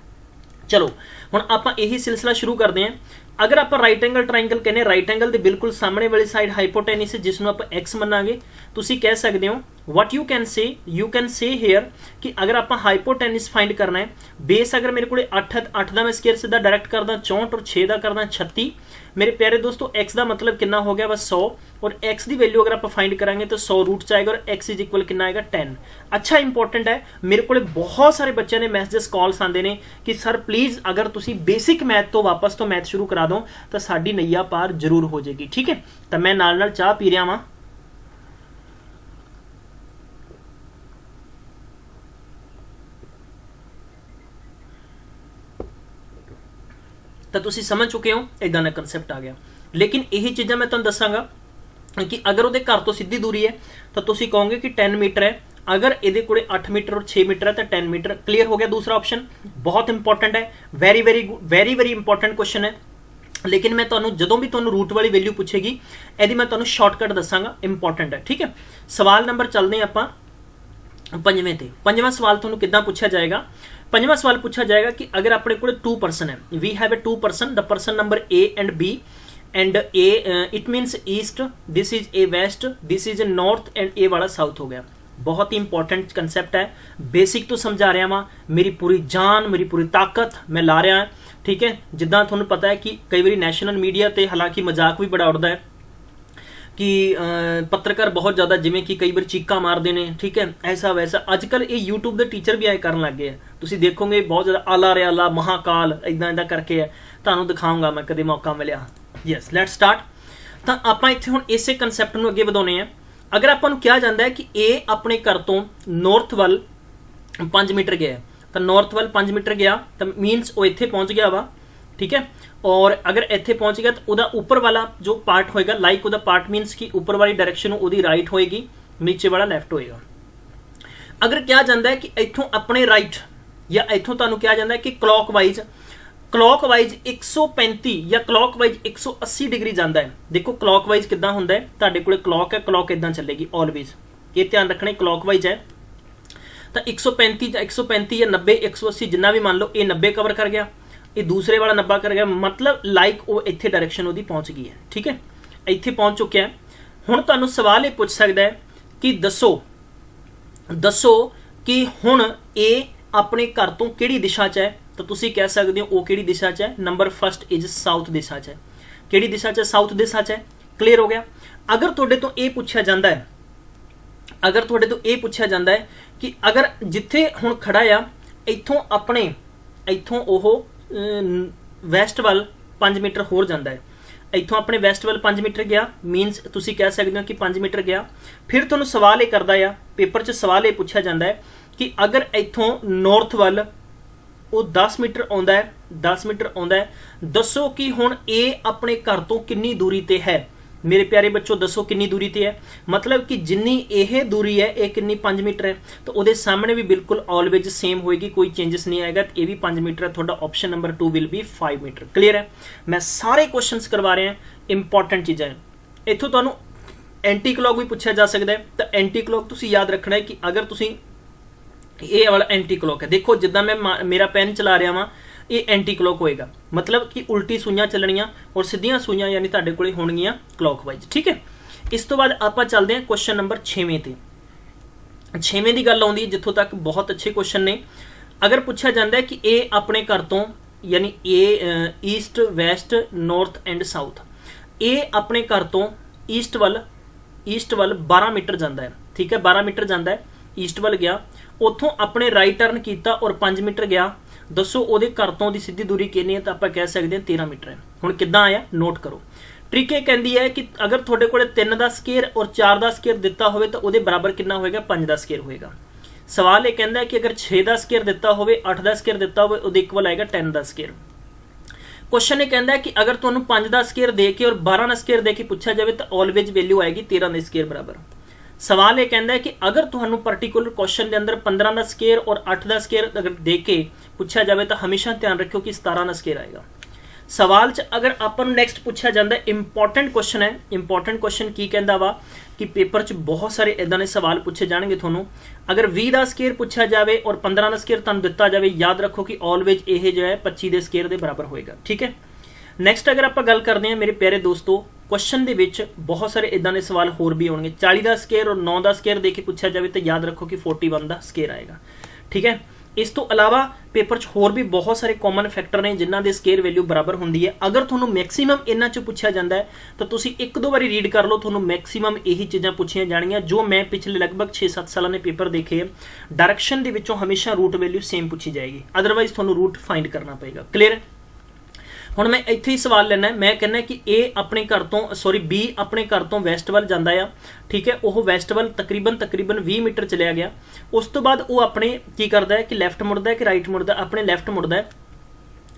चलो हुण आपां यही सिलसिला शुरू करते हैं। अगर आप राइट एंगल ट्रायंगल कहने, राइट एंगल के बिल्कुल सामने वाली साइड हाइपोटेनिस जिसनों आप एक्स मनांगे, तुसीं कह सकते हो what you can say here कि अगर आप हाइपोटेनिस फाइंड करना है, बेस अगर मेरे को 8 ਦਾ मैं स्केयर सीधा डायरेक्ट करदा 64 और 6 ਦਾ करदा 36, मेरे प्यारे दोस्तों x ਦਾ मतलब कितना हो गया बस 100, और x ਦੀ वैल्यू अगर आप फाइंड करांगे तो 100 रूट च आएगा और x इज इक्वल कितना आएगा 10। अच्छा इंपॉर्टेंट है, मेरे को बहुत सारे बच्चों ने मैसेजेस कॉल्स आते हैं कि सर प्लीज अगर तुसी बेसिक मैथ तो वापस तो मैथ शुरू करा दो तो साडी नैया पार जरूर हो जाएगी। ठीक है, तो मैं नाल नाल चाह पी रहा वा। तो तुसी समझ चुके हो इदां दा कंसैप्ट आ गया। लेकिन यही चीज़ां मैं तुहानूं दसांगा कि अगर उहदे घर तो सीधी दूरी है तो तुसी कहोगे कि 10 मीटर है, अगर इहदे कोले 8 मीटर और 6 मीटर है तो 10 मीटर। क्लियर हो गया दूसरा ऑप्शन, बहुत इंपॉर्टेंट है, very very very very important question है। लेकिन मैं तुहानूं जदों भी तुहानूं रूट वाली वैल्यू पूछेगी इहदी मैं तुहानूं शॉर्टकट दसांगा, इंपॉर्टेंट है। ठीक है, सवाल नंबर चलते हैं आपां पंजवें ते। पंजवां सवाल तुहानूं किद्दां पूछा जाएगा? पंजवां सवाल पूछा जाएगा कि अगर अपने को 2 पर्सन है, we have a 2 person, the person number A and B, and A it means east, this is a west, this is a north and ए वाला साउथ हो गया। बहुत ही इंपॉर्टेंट कंसेप्ट है, बेसिक तो समझा रहा वहाँ, मेरी पूरी जान मेरी पूरी ताकत मैं ला रहा। ठीक है, जिद्दां तुहानूं पता है कि कई बार नैशनल मीडिया ते हालांकि मजाक भी बड़ा उड़दा है कि पत्रकार बहुत ज़्यादा जिमें कि कई बार चीका मारते हैं। ठीक है, ऐसा वैसा अजकल ये यूट्यूब के टीचर भी आए कर लग गए। तुम देखोगे बहुत ज़्यादा आला रियाला महाकाल इदा करके है, तुहानूं दिखाऊंगा मैं कदे मौका मिलिया। Yes, let's start. तो आप इत्थे हुण इसे कंसैप्ट नूं अगे वधाउने आ। अगर आपां नूं कहा जाता है कि ए अपने घर तो नॉर्थ वल 5 मीटर गया, तो नॉर्थ वल 5 मीटर गया तो मीनस वो इत्थे पहुंच गया वा। ठीक है, और अगर इत्थे पहुंच गया तो उहदा ऊपर वाला जो पार्ट होएगा, लाइक उहदा पार्ट मीनस कि ऊपर वाली डायरेक्शन उहदी राइट होएगी, नीचे वाला लैफ्ट होएगा। अगर कहा जाता है कि इत्थों अपने राइट या इत्थों तुहानूं कहा जाता है कि क्लॉकवाइज 135 या क्लॉकवाइज 180 डिग्री जाता है। देखो क्लॉकवाइज किद्दां हुंदा है, तुहाडे कोले क्लॉक है, क्लॉक इदां चलेगी ऑलवेज, ये ध्यान रखना। क्लॉकवाइज है तो 135 या 90 180 जिन्ना भी मान लो, ये 90 कवर कर गया, ये दूसरे वाला 90 कर गया, मतलब लाइक वो इत्थे डायरेक्शन उहदी पहुंच गई है। ठीक है, इत्थे पहुंच चुकिया है। हुण तुहानूं सवाल ये पूछ सकदा है कि दसो कि हुण ए अपने घर तो किहड़ी दिशा च है, तो तुसी कह सकते हो वो किहड़ी दिशा च है। नंबर फर्स्ट इज साउथ दिशा च है। किहड़ी दिशा च? साउथ दिशा च है। क्लीयर हो गया। अगर तुहाडे तो ये पूछा जाता है, अगर तुहाडे तो ये पूछा जाता है कि अगर जिथे हुण खड़ा आ इत्थों ओह वैस्ट वाल 5 मीटर होर जाता है, इत्थों अपने वैस्ट वाल 5 मीटर गया, मीनस तुसी कह सकते हो कि 5 मीटर गया। फिर तुहानूं सवाल ये करदा आ, पेपर च सवाल ये पूछा जाता है कि अगर इत्थों नॉर्थ वाल वो 10 मीटर आउंदा है, 10 मीटर आउंदा है, दसो कि हुण ए अपने घर तो कितनी दूरी ते है। मेरे प्यारे बच्चों दसो कितनी दूरी ते है, मतलब कि जिन्नी यह दूरी है ये कितनी 5 मीटर है, तो वो सामने भी बिल्कुल ऑलवेज सेम होएगी, कोई चेंजेस नहीं आएगा। तो ये भी 5 मीटर है। थोड़ा option number 2 will be 5 metre. Clear है, मैं सारे क्वेश्चंस करवा रहे हैं, इंपॉर्टेंट चीज़ां हैं। इत्थों तुहानूं एंटी क्लॉक भी पूछा जा सकता है, तो एंटी क्लॉक तुसीं याद रखना है कि अगर तुसीं ये वाला एंटी क्लॉक है, देखो जिद्दां मैं मेरा पेन चला रहा वहाँ, ये एंटी क्लॉक होएगा, मतलब कि उल्टी सूइयां चलनियां और सीधियां सूइयां यानी तुहाडे कोले होणगियां क्लॉकवाइज। ठीक है, इस तो बाद आपां चलदे हैं क्वेश्चन नंबर 6वें ते। 6वें की गल आउंदी जिथों तक बहुत अच्छे क्वेश्चन ने। अगर पूछा जाता है कि ए अपने घर तो यानी ए east west north and south, ए अपने घर तो ईस्ट वाल 12 मीटर जाता है। ठीक है, 12 मीटर जाता है, ईस्ट वाल गया, उतों अपने राइट टर्न किया और 5 मीटर गया। दसो उहदे घर तो दी सीधी दूरी कितनी है, तो आप कह सकते हैं 13 मीटर है। हुण किद्दां आया नोट करो। ट्रिक ये कहती है कि अगर तुहाडे कोले 3 का स्केयर और 4 का स्केयर दिता होवे तो उहदे बराबर कितना होएगा, 5 का स्केयर होएगा। सवाल ये कहता है कि अगर 6 का स्केयर दिता होवे, 8 का स्केयर दिता होवे, उहदे इक्वल आएगा 10 का स्केयर। क्वेश्चन ये कहता है कि अगर तुहानूं 5 का स्केयर दे के और 12 का स्केयर दे के पूछा जाए तो ऑलवेज वैल्यू आएगी 13 के स्केयर बराबर। सवाल ये कहता है कि अगर तुहानूं पर्टिकुलर क्वेश्चन के अंदर 15 का स्केयर और 8 का स्केयर अगर दे के पूछा जाए तो हमेशा ध्यान रखियो कि 17 का स्केयर आएगा। सवाल च अगर अपन नैक्सट पूछा जाता है, इंपॉर्टेंट क्वेश्चन है। इंपॉर्टेंट क्वेश्चन की कहता वा कि पेपर च बहुत सारे इदां दे सवाल पूछे जाएंगे थोनों। अगर 20 का स्केयर पूछा जाए और 15 का स्केयर तुहानूं दिता जाए, याद रखो कि ऑलवेज यह जो है 25 के स्केयर के बराबर होएगा। ठीक है, नैक्सट अगर आप गल करते हैं मेरे प्यारे दोस्तों क्वेश्चन ਦੇ ਵਿੱਚ ਬਹੁਤ ਸਾਰੇ ਇਦਾਂ ਦੇ ਸਵਾਲ ਹੋਰ ਵੀ ਆਉਣਗੇ। 40 ਦਾ ਸਕੁਅਰ ਔਰ 9 ਦਾ ਸਕੁਅਰ ਦੇ ਕੇ ਪੁੱਛਿਆ ਜਾਵੇ ਤਾਂ ਯਾਦ ਰੱਖੋ ਕਿ 41 ਦਾ ਸਕੁਅਰ ਆਏਗਾ। ਠੀਕ ਹੈ, ਇਸ ਤੋਂ ਇਲਾਵਾ ਪੇਪਰ 'ਚ ਹੋਰ ਵੀ ਬਹੁਤ ਸਾਰੇ ਕਾਮਨ ਫੈਕਟਰ ਨੇ ਜਿਨ੍ਹਾਂ ਦੇ ਸਕੁਅਰ ਵੈਲਿਊ ਬਰਾਬਰ ਹੁੰਦੀ ਹੈ। ਅਗਰ ਤੁਹਾਨੂੰ ਮੈਕਸਿਮਮ ਇਹਨਾਂ 'ਚ ਪੁੱਛਿਆ ਜਾਂਦਾ ਹੈ ਤਾਂ ਤੁਸੀਂ ਇੱਕ ਦੋ ਵਾਰੀ ਰੀਡ ਕਰ ਲਓ, ਤੁਹਾਨੂੰ ਮੈਕਸਿਮਮ ਇਹੀ ਚੀਜ਼ਾਂ ਪੁੱਛੀਆਂ ਜਾਣਗੀਆਂ ਜੋ ਮੈਂ ਪਿਛਲੇ ਲਗਭਗ 6-7 ਸਾਲਾਂ ਦੇ ਪੇਪਰ ਦੇਖੇ। ਡਾਇਰੈਕਸ਼ਨ ਦੇ ਵਿੱਚੋਂ ਹਮੇਸ਼ਾ ਰੂਟ ਵੈਲਿਊ ਸੇਮ ਪੁੱਛੀ ਜਾਏਗੀ, ਅਦਰਵਾਈਜ਼ ਤੁਹਾਨੂੰ ਰੂਟ ਫਾਈਂਡ ਕਰਨਾ ਪਏਗਾ। ਕਲੀਅਰ? ਹੁਣ ਮੈਂ ਇੱਥੇ ਹੀ ਸਵਾਲ ਲੈਣਾ, ਮੈਂ ਕਹਿੰਦਾ ਕਿ A ਆਪਣੇ ਘਰ ਤੋਂ B ਆਪਣੇ ਘਰ ਤੋਂ ਵੈਸਟ ਵੱਲ ਜਾਂਦਾ ਆ। ਠੀਕ ਹੈ, ਉਹ ਵੈਸਟ ਵੱਲ ਤਕਰੀਬਨ 20 ਮੀਟਰ ਚਲਿਆ ਗਿਆ। ਉਸ ਤੋਂ ਬਾਅਦ ਉਹ ਆਪਣੇ ਕੀ ਕਰਦਾ ਹੈ ਕਿ ਲੈਫਟ ਮੁੜਦਾ ਹੈ ਕਿ ਰਾਈਟ ਮੁੜਦਾ? ਆਪਣੇ ਲੈਫਟ ਮੁੜਦਾ ਹੈ।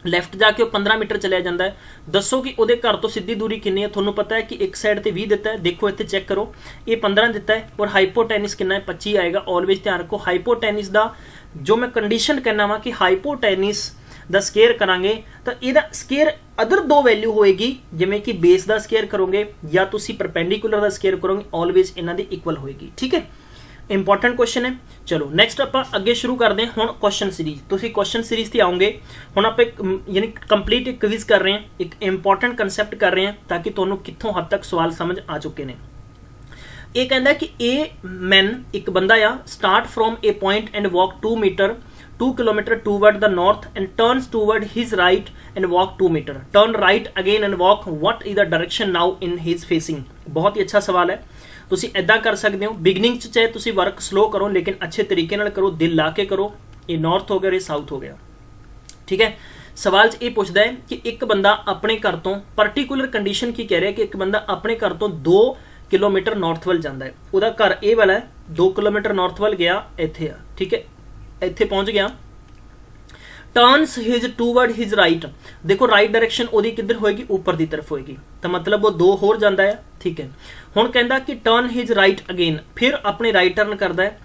ਲੈਫਟ ਜਾ ਕੇ ਉਹ 15 ਮੀਟਰ ਚਲਿਆ ਜਾਂਦਾ ਹੈ। ਦੱਸੋ ਕਿ ਉਹਦੇ ਘਰ ਤੋਂ ਸਿੱਧੀ ਦੂਰੀ ਕਿੰਨੀ ਹੈ? ਤੁਹਾਨੂੰ ਪਤਾ ਹੈ ਕਿ ਇੱਕ ਸਾਈਡ ਤੇ 20 ਦਿੱਤਾ ਹੈ, ਦੇਖੋ ਇੱਥੇ ਚੈੱਕ ਕਰੋ, ਇਹ 15 ਦਿੱਤਾ ਹੈ ਔਰ ਹਾਈਪੋਟੈਨਸ ਕਿੰਨਾ ਹੈ? 25 ਆਏਗਾ। ਆਲਵੇਜ਼ ਧਿਆਨ ਰੱਖੋ ਹਾਈਪੋਟੈਨਸ ਦਾ ਜੋ ਮੈਂ ਕੰਡੀਸ਼ਨ ਕਹਿਣਾ ਵਾ ਕਿ ਹਾਈਪੋਟੈਨਸ ਦਾ ਸਕੁਅਰ ਕਰਾਂਗੇ ਤਾਂ ਇਹਦਾ ਸਕੁਅਰ ਅਦਰ ਦੋ ਵੈਲਿਊ ਹੋਏਗੀ, ਜਿਵੇਂ ਕਿ ਬੇਸ ਦਾ ਸਕੁਅਰ ਕਰੋਗੇ ਜਾਂ ਤੁਸੀਂ ਪਰਪੈਂਡੀਕੂਲਰ ਦਾ ਸਕੁਅਰ ਕਰੋਗੇ, ਆਲਵੇਜ਼ ਇਹਨਾਂ ਦੀ ਇਕੁਅਲ ਹੋਏਗੀ। ਠੀਕ ਹੈ, ਇੰਪੋਰਟੈਂਟ ਕੁਐਸਚਨ ਹੈ। ਚਲੋ ਨੈਕਸਟ ਆਪਾਂ ਅੱਗੇ ਸ਼ੁਰੂ ਕਰਦੇ ਹਾਂ ਹੁਣ ਕੁਐਸਚਨ ਸੀਰੀਜ਼। ਤੁਸੀਂ ਕੁਐਸਚਨ ਸੀਰੀਜ਼ ਤੇ ਆਓਗੇ। ਹੁਣ ਆਪਾਂ ਇੱਕ ਯਾਨੀ ਕੰਪਲੀਟ ਇੱਕ ਕਵਿਜ਼ ਕਰ ਰਹੇ ਹਾਂ, ਇੱਕ ਇੰਪੋਰਟੈਂਟ ਕਨਸੈਪਟ ਕਰ ਰਹੇ ਹਾਂ ਤਾਂ ਕਿ ਤੁਹਾਨੂੰ ਕਿੱਥੋਂ ਹੱਦ ਤੱਕ ਸਵਾਲ ਸਮਝ ਆ ਚੁੱਕੇ ਨੇ। ਇਹ ਕਹਿੰਦਾ ਕਿ A ਮੈਨ ਇੱਕ ਬੰਦਾ ਆ start from A point and walk 2 kilometer toward the north and turns toward his right and walk 2 meter. Turn right again and walk. What is the direction now in his facing? बहुत ही अच्छा सवाल है। ਤੁਸੀਂ ਇਦਾਂ ਕਰ ਸਕਦੇ ਹੋ, ਬਿਗਨਿੰਗ 'ਚ ਚਾਹੇ ਤੁਸੀਂ ਵਰਕ ਸਲੋ ਕਰੋ ਲੇਕਿਨ ਅੱਛੇ ਤਰੀਕੇ ਨਾਲ ਕਰੋ, ਦਿਲ ਲਾ ਕੇ ਕਰੋ। ਇਹ ਨਾਰਥ ਹੋ ਗਿਆ, ਇਹ ਸਾਊਥ ਹੋ ਗਿਆ। ਠੀਕ ਹੈ, ਸਵਾਲ 'ਚ ਇਹ ਪੁੱਛਦਾ ਹੈ ਕਿ ਇੱਕ ਬੰਦਾ ਆਪਣੇ ਘਰ ਤੋਂ ਪਰਟੀਕੂਲਰ ਕੰਡੀਸ਼ਨ ਕੀ ਕਹਿ ਰਿਹਾ ਕਿ ਇੱਕ ਬੰਦਾ ਆਪਣੇ ਘਰ ਤੋਂ 2 ਕਿਲੋਮੀਟਰ ਨਾਰਥ ਵੱਲ ਜਾਂਦਾ ਹੈ। ਉਹਦਾ ਘਰ ਇਹ ਵਾਲਾ ਹੈ, 2 ਕਿਲੋਮੀਟਰ ਨਾਰਥ ਵੱਲ ਗਿਆ, ਇੱਥੇ ਆ। ਠੀਕ ਹੈ, ਇੱਥੇ ਪਹੁੰਚ ਗਿਆ। Turns his toward his right. ਦੇਖੋ ਰਾਈਟ ਡਾਇਰੈਕਸ਼ਨ ਉਹਦੀ ਕਿੱਧਰ ਹੋਏਗੀ? ਉੱਪਰ ਦੀ ਤਰਫ ਹੋਏਗੀ, ਤਾਂ ਮਤਲਬ ਉਹ 2 ਹੋਰ ਜਾਂਦਾ ਹੈ। ਠੀਕ ਹੈ, ਹੁਣ ਕਹਿੰਦਾ ਕਿ ਟਰਨ ਹਿਜ ਰਾਈਟ ਅਗੇਨ, ਫਿਰ ਆਪਣੇ ਰਾਈਟ ਟਰਨ ਕਰਦਾ ਹੈ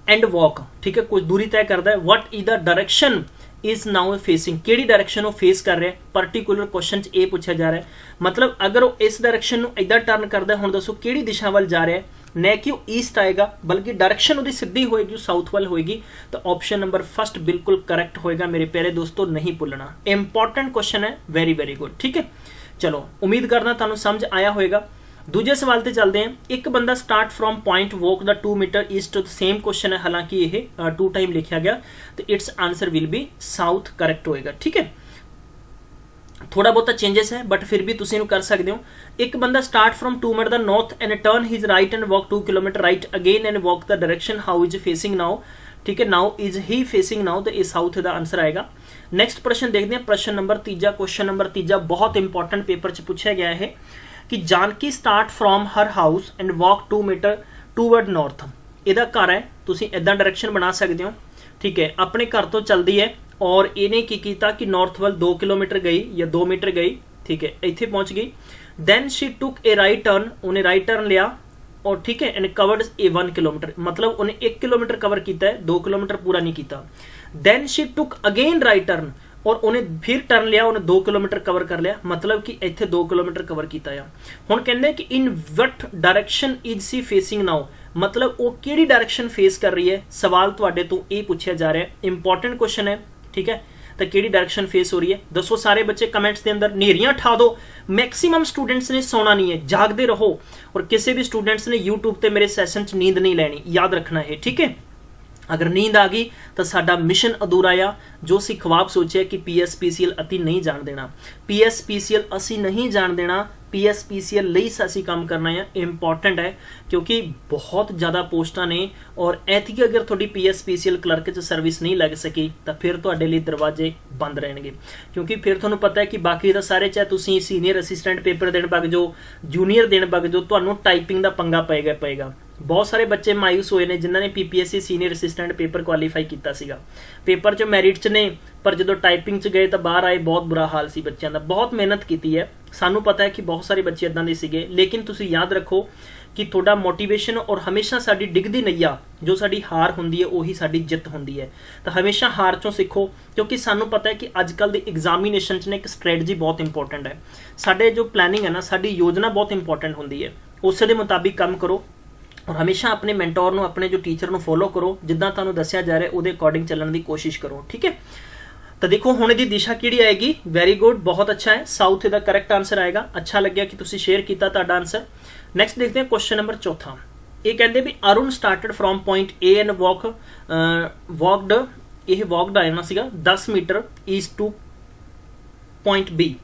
ਐਂਡ ਵਾਕ। ਠੀਕ ਹੈ, ਕੁਝ ਦੂਰੀ ਤੈਅ ਕਰਦਾ ਹੈ। What is the direction is now facing? ਕਿਹੜੀ ਡਾਇਰੈਕਸ਼ਨ ਉਹ ਫੇਸ ਕਰ ਰਿਹਾ? ਪਰਟੀਕੂਲਰ ਕੁਐਸਚਨ 'ਚ ਇਹ ਪੁੱਛਿਆ ਜਾ ਰਿਹਾ। ਮਤਲਬ ਅਗਰ ਉਹ ਇਸ ਡਾਇਰੈਕਸ਼ਨ ਨੂੰ ਇਦਾਂ ਟਰਨ ਕਰਦਾ, ਹੁਣ ਦੱਸੋ ਕਿਹੜੀ ਦਿਸ਼ਾ ਵੱਲ ਜਾ ਰਿਹਾ? ਨਾ ਕਿ ਉਹ ਈਸਟ ਆਏਗਾ ਬਲਕਿ ਡਾਇਰੈਕਸ਼ਨ ਉਹਦੀ ਸਿੱਧੀ ਹੋਏਗੀ, ਸਾਊਥ ਵੱਲ ਹੋਏਗੀ। ਤਾਂ ਆਪਸ਼ਨ ਨੰਬਰ ਫਸਟ ਬਿਲਕੁਲ ਕਰੈਕਟ ਹੋਏਗਾ ਮੇਰੇ ਪਿਆਰੇ ਦੋਸਤੋ, ਨਹੀਂ ਭੁੱਲਣਾ। ਇੰਪੋਰਟੈਂਟ ਕੁਐਸਚਨ ਹੈ, ਵੈਰੀ ਵੈਰੀ ਗੁੱਡ। ਠੀਕ ਹੈ, ਚਲੋ ਉਮੀਦ ਕਰਦਾ ਤੁਹਾਨੂੰ ਸਮਝ ਆਇਆ ਹੋਏਗਾ। ਦੂਜੇ ਸਵਾਲ ਤੇ ਚੱਲਦੇ ਹਾਂ। ਇੱਕ ਬੰਦਾ ਸਟਾਰਟ ਫਰੋਮ ਪੁਆਇੰਟ ਵੋਕ ਦਾ 2 metre east to same question ਹੈ, ਹਾਲਾਂਕਿ ਇਹ 2 ਟਾਈਮ ਲਿਖਿਆ ਗਿਆ ਤੇ it's answer will be south correct ਹੋਏਗਾ। ਠੀਕ ਹੈ, ਥੋੜਾ ਬਹੁਤਾ ਚੇਂजेस ਹੈ ਬਟ ਫਿਰ ਵੀ ਤੁਸੀਂ ਇਹਨੂੰ ਕਰ ਸਕਦੇ ਹੋ। ਇੱਕ ਬੰਦਾ ਸਟਾਰਟ ਫਰੋਮ 2 ਮੀਟਰ ਦਾ north and turn his right and walk 2 kilometre right again and walk ਦਾ direction how is facing now. ਠੀਕ ਹੈ, now is he facing now, ਤੇ ਇਹ ਸਾਊਥ ਦਾ ਆਨਸਰ ਆਏਗਾ। ਨੈਕਸਟ ਪ੍ਰਸ਼ਨ ਦੇਖਦੇ ਹਾਂ, ਪ੍ਰਸ਼ਨ ਨੰਬਰ 3। ਕੁਐਸਚਨ ਨੰਬਰ 3 ਬਹੁਤ ਇੰਪੋਰਟੈਂਟ ਪੇਪਰ 'ਚ ਪੁੱਛਿਆ ਗਿਆ ਹੈ ਕਿ Janaki start from her house and walk 2 metre toward north. ਇਹਦਾ ਘਰ ਹੈ, ਤੁਸੀਂ ਇਦਾਂ ਡਾਇਰੈਕਸ਼ਨ ਬਣਾ ਸਕਦੇ ਹੋ। ਠੀਕ ਹੈ, ਆਪਣੇ ਘਰ ਤੋਂ ਚੱਲਦੀ ਹੈ ਔਰ ਇਹਨੇ ਕੀ ਕੀਤਾ ਕਿ ਨਾਰਥ ਵੱਲ 2 ਕਿਲੋਮੀਟਰ ਗਈ ਜਾਂ 2 ਮੀਟਰ ਗਈ। ਠੀਕ ਹੈ, ਇੱਥੇ ਪਹੁੰਚ ਗਈ। ਦੈਨ ਸ਼ੀ ਟੁਕ ਏ ਰਾਈਟ ਟਰਨ, ਉਹਨੇ ਰਾਈਟ ਟਰਨ ਲਿਆ ਔਰ ਠੀਕ ਹੈ ਐਂਡ ਕਵਰਡ ਏ 1 ਕਿਲੋਮੀਟਰ, ਮਤਲਬ ਉਹਨੇ 1 ਕਿਲੋਮੀਟਰ ਕਵਰ ਕੀਤਾ ਹੈ, 2 ਕਿਲੋਮੀਟਰ ਪੂਰਾ ਨਹੀਂ ਕੀਤਾ। ਦੈਨ ਸ਼ੀ ਟੁਕ ਅਗੇਨ ਰਾਈਟ ਟਰਨ, ਔਰ ਉਹਨੇ ਫਿਰ ਟਰਨ ਲਿਆ, ਉਹਨੇ 2 ਕਿਲੋਮੀਟਰ ਕਵਰ ਕਰ ਲਿਆ, ਮਤਲਬ ਕਿ ਇੱਥੇ 2 ਕਿਲੋਮੀਟਰ ਕਵਰ ਕੀਤਾ ਆ। ਹੁਣ ਕਹਿੰਦੇ ਕਿ ਇਨ ਵਟ ਡਾਇਰੈਕਸ਼ਨ ਇਜ਼ ਸੀ ਫੇਸਿੰਗ ਨਾਓ, ਮਤਲਬ ਉਹ ਕਿਹੜੀ ਡਾਇਰੈਕਸ਼ਨ ਫੇਸ ਕਰ ਰਹੀ ਹੈ। ਸਵਾਲ ਤੁਹਾਡੇ ਤੋਂ ਇਹ ਪੁੱਛਿਆ ਜਾ ਰਿਹਾ, ਇੰਪੋਰਟੈਂਟ ਕੁਐਸਚਨ ਹੈ। ਠੀਕ ਹੈ, ਤਾਂ ਕਿਹੜੀ ਡਾਇਰੈਕਸ਼ਨ ਫੇਸ ਹੋ ਰਹੀ ਹੈ ਦੱਸੋ ਸਾਰੇ ਬੱਚੇ ਕਮੈਂਟਸ ਦੇ ਅੰਦਰ। ਨੇਰੀਆਂ ਠਾ ਦਿਓ। ਮੈਕਸਿਮਮ ਸਟੂਡੈਂਟਸ ਨੇ ਸੌਣਾ ਨਹੀਂ ਹੈ, ਜਾਗਦੇ ਰਹੋ। ਔਰ ਕਿਸੇ ਵੀ ਸਟੂਡੈਂਟਸ ਨੇ YouTube ਤੇ ਮੇਰੇ ਸੈਸ਼ਨ 'ਚ ਨੀਂਦ ਨਹੀਂ ਲੈਣੀ, ਯਾਦ ਰੱਖਣਾ ਹੈ। ਠੀਕ ਹੈ, ਅਗਰ ਨੀਂਦ ਆ ਗਈ ਤਾਂ ਸਾਡਾ ਮਿਸ਼ਨ ਅਧੂਰਾ ਆ। ਜੋ ਅਸੀਂ ਖਵਾਬ ਸੋਚਿਆ ਕਿ PSPCL ਅਸੀਂ ਨਹੀਂ ਜਾਣ ਦੇਣਾ, PSPCL ਅਸੀਂ ਨਹੀਂ ਜਾਣ ਦੇਣਾ, PSPCL ਲਈ ਅਸੀਂ ਕੰਮ ਕਰਨਾ ਹੈ। ਇੰਪੋਰਟੈਂਟ ਹੈ ਕਿਉਂਕਿ ਬਹੁਤ ਜ਼ਿਆਦਾ ਪੋਸਟਾਂ ਨੇ ਔਰ ਐਤਕੀ ਅਗਰ ਤੁਹਾਡੀ PSPCL ਕਲਰਕ 'ਚ ਸਰਵਿਸ ਨਹੀਂ ਲੱਗ ਸਕੀ ਤਾਂ ਫਿਰ ਤੁਹਾਡੇ ਲਈ ਦਰਵਾਜ਼ੇ ਬੰਦ ਰਹਿਣਗੇ। ਕਿਉਂਕਿ ਫਿਰ ਤੁਹਾਨੂੰ ਪਤਾ ਹੈ ਕਿ ਬਾਕੀ ਦਾ ਸਾਰੇ ਚਾਹੇ ਤੁਸੀਂ ਸੀਨੀਅਰ ਅਸਿਸਟੈਂਟ ਪੇਪਰ ਦੇਣ ਵਗ ਜਾਓ, ਜੂਨੀਅਰ ਦੇਣ ਵਗ ਜਾਓ, ਤੁਹਾਨੂੰ ਟਾਈਪਿੰਗ ਦਾ ਪੰਗਾ ਪਏਗਾ। ਬਹੁਤ ਸਾਰੇ ਬੱਚੇ ਮਾਇੂਸ ਹੋਏ ਨੇ ਜਿਨ੍ਹਾਂ ਨੇ PPSC senior assistant paper qualify ਕੀਤਾ ਸੀਗਾ, ਪੇਪਰ 'ਚ ਮੈਰਿਟ 'ਚ ਨੇ, ਪਰ ਜਦੋਂ ਟਾਈਪਿੰਗ 'ਚ ਗਏ ਤਾਂ ਬਾਹਰ ਆਏ, ਬਹੁਤ ਬੁਰਾ ਹਾਲ ਸੀ ਬੱਚਿਆਂ ਦਾ। ਬਹੁਤ ਮਿਹਨਤ ਕੀਤੀ ਹੈ, ਸਾਨੂੰ ਪਤਾ ਹੈ ਕਿ ਬਹੁਤ ਸਾਰੇ ਬੱਚੇ ਇੱਦਾਂ ਦੇ ਸੀਗੇ, ਲੇਕਿਨ ਤੁਸੀਂ ਯਾਦ ਰੱਖੋ ਕਿ ਤੁਹਾਡਾ ਮੋਟੀਵੇਸ਼ਨ ਔਰ ਹਮੇਸ਼ਾ ਸਾਡੀ ਡਿੱਗਦੀ ਨਈਆ ਜੋ ਸਾਡੀ ਹਾਰ ਹੁੰਦੀ ਹੈ ਉਹੀ ਸਾਡੀ ਜਿੱਤ ਹੁੰਦੀ ਹੈ। ਤਾਂ ਹਮੇਸ਼ਾ ਹਾਰ 'ਚੋਂ ਸਿੱਖੋ, ਕਿਉਂਕਿ ਸਾਨੂੰ ਪਤਾ ਹੈ ਕਿ ਅੱਜ ਕੱਲ੍ਹ ਦੇ ਐਗਜ਼ਾਮੀਨੇਸ਼ਨ 'ਚ ਨੇ ਇੱਕ ਸਟ੍ਰੈਟਜੀ ਬਹੁਤ ਇੰਪੋਰਟੈਂਟ ਹੈ। ਸਾਡੇ ਜੋ ਪਲੈਨਿੰਗ ਹੈ ਨਾ, ਸਾਡੀ ਯੋਜਨਾ ਬਹੁਤ ਇੰਪੋਰਟੈਂਟ ਹੁੰਦੀ ਹੈ, ਉਸੇ ਦੇ ਮੁਤਾਬਿਕ ਕੰਮ ਕਰੋ ਔਰ ਹਮੇਸ਼ਾ ਆਪਣੇ ਮੈਂਟੋਰ ਨੂੰ, ਆਪਣੇ ਜੋ ਟੀਚਰ ਨੂੰ ਫੋਲੋ ਕਰੋ, ਜਿੱਦਾਂ ਤੁਹਾਨੂੰ ਦੱਸਿਆ ਜਾ ਰਿਹਾ ਉਹਦੇ ਅਕੋਰਡਿੰਗ ਚੱਲਣ ਦੀ ਕੋਸ਼ਿਸ਼ ਕਰੋ। ਠੀਕ ਹੈ, तो देखो हुण दी दिशा किहड़ी आएगी, वेरी गुड, बहुत अच्छा है, साउथ इहदा करैक्ट आंसर आएगा। अच्छा लग्या कि तुसीं शेयर कीता तुहाडा आंसर। नैक्सट देखते हैं क्वेश्चन नंबर चौथा। ये कहते भी Arun started from point A and walked आना सीगा 10 metre east to point B.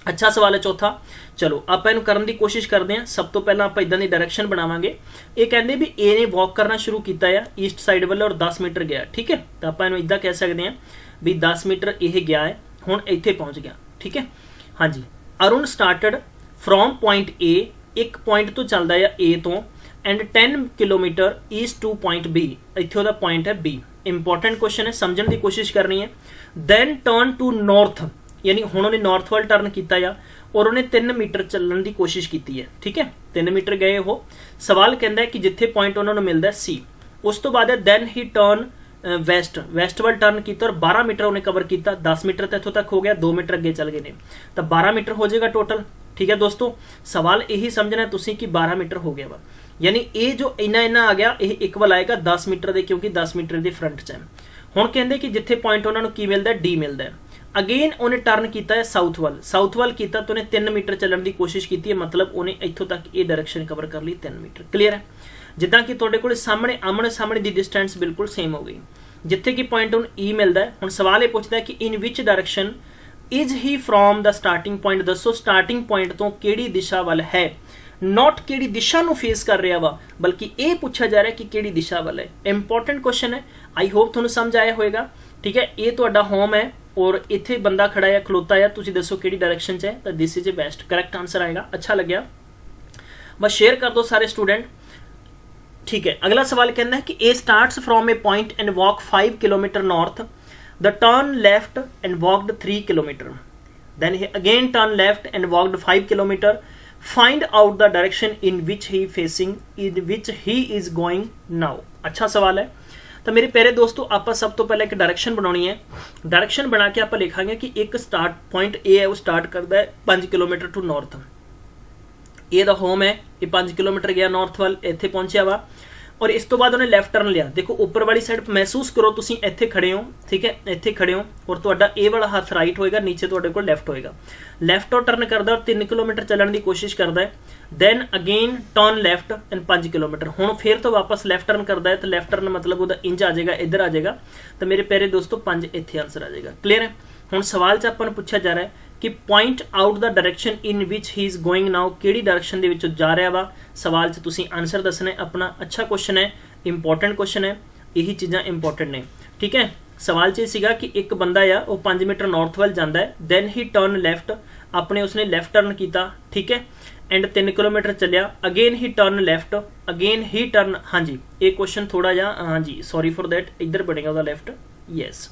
अच्छा सवाल है चौथा। चलो आप इहनूं करन दी कोशिश करते हैं। सब तो पहला आप इदां दी डायरैक्शन बनावांगे। ये कहते भी ए ने वॉक करना शुरू किया है ईस्ट साइड वाल और 10 मीटर गया, ठीक है। तो आप इहनूं इदां कह सकते हैं भी 10 मीटर यह गया है, हुण इत्थे पहुंच गया, ठीक है। हाँ जी, Arun started from point A, एक पॉइंट तो चलता है ए तो, and 10 kilometre east to point B, इत्थे उहदा पॉइंट है बी। इंपॉर्टेंट क्वेश्चन है, समझने की कोशिश करनी है। दैन टर्न टू नॉर्थ, यानी हुण उन्हें नॉर्थ वाल टर्न किया और उन्हें 3 मीटर चलने की कोशिश की है, ठीक है। 3 मीटर गए वो। सवाल कहता है कि जिथे पॉइंट उन्होंने मिलता है सी, उस तो बाद है दैन ही टर्न वैसट वाल टर्न किया और 12 मीटर उन्हें कवर किया। 10 मीटर तो इतों तक हो गया, 2 मीटर अगे चल गए ने, तो 12 मीटर हो जाएगा टोटल, ठीक है दोस्तों। सवाल यही समझना है तुसीं कि 12 मीटर हो गया वा, यानी ये जो इन्ना आ गया ये इक्वल आएगा 10 मीटर के, क्योंकि 10 मीटर के फ्रंट च है। हुण कहते कि जिथे पॉइंट उन्होंने की मिलता है डी मिलता है। अगेन उन्हें टर्न किया है साउथ वाल किया तो उन्हें 3 मीटर चलने की कोशिश की है, मतलब उन्हें इत्थों तक ये डायरैक्शन कवर कर ली 3 मीटर। क्लीयर है। जिदा कि तुहाडे कोल सामने आमने सामने की डिस्टेंस बिल्कुल सेम हो गई, जिथे कि पॉइंट हुण ई मिलता है। हुण सवाल ये पूछता है कि in which direction is he from the starting point. दसो स्टार्टिंग पॉइंट तो किहड़ी दिशा वाल है, नॉट किहड़ी दिशा नूं फेस कर रहा वा, बल्कि ये पूछा जा रहा है कि किहड़ी दिशा वाल है। इंपॉर्टेंट क्वेश्चन है, आई होप तुहानूं समझ आया होएगा, ठीक है। ये तुहाडा होम है और इत्थे बंदा खड़ा है, खलोता है, तुसीं दसो किहड़ी डायरैक्शन च है, तो this is A best correct answer आएगा। अच्छा लग्या, बस शेयर कर दो सारे स्टूडेंट, ठीक है। अगला सवाल कहना है कि A starts from a point and walk 5 kilometre north, the turn left and walked 3 kilometre, then he again turn left and walked 5 kilometer, find out the direction in which he is going now। अच्छा सवाल है। तो मेरे प्यारे दोस्तों आप सब तो पहले एक डायरेक्शन बनानी है। डायरेक्शन बना के आप लिखांगे कि एक स्टार्ट पॉइंट ए है, वो स्टार्ट करता है 5 किलोमीटर टू नॉर्थ। ए दा होम है, ये 5 किलोमीटर गया नॉर्थ वाल, इत्थे पहुंचा वा, और इस तो बाद उन्हें लैफ्ट टर्न लिया। देखो ऊपर वाली साइड महसूस करो, तुसीं इत्थे खड़े हो, ठीक है, इत्थे खड़े हो और तुहाडा ए वाला हाथ राइट होएगा, नीचे तुहाडे कोल लैफ्ट होएगा। लैफ्ट और टर्न करदा और 3 किलोमीटर चलने की कोशिश करता है, then again turn left and 5 kilometre. हुण फिर तो वापस लैफ्ट टर्न करता है, तो लैफ्ट टर्न मतलब उहदा इंज आ जाएगा, इधर आ जाएगा, तो मेरे प्यारे दोस्तों 5 इत्थे आंसर आ जाएगा। क्लीयर है। हुण सवाल च आपां नूं पूछा जा रहा है कि point out the direction in which he is going now, किहड़ी डायरेक्शन दे विचों जा रहा वा। सवाल च तुसीं आंसर दसना है अपना। अच्छा क्वेश्चन है, इंपॉर्टेंट क्वेश्चन है, यही चीज़ां इंपॉर्टेंट ने, ठीक है। सवाल च सीगा कि एक बंदा आ वो 5 मीटर नॉर्थ वाल जाता है, दैन ही टर्न लैफ्ट, अपने उसने लैफ्ट टर्न किया, ठीक है, एंड 3 किलोमीटर चलिया, अगेन ही टर्न लैफ्ट, अगेन ही टर्न। हाँ जी, एक क्वेश्चन थोड़ा जा, हाँ जी सॉरी फॉर दैट, इधर बनेगा वह लैफ्ट, यस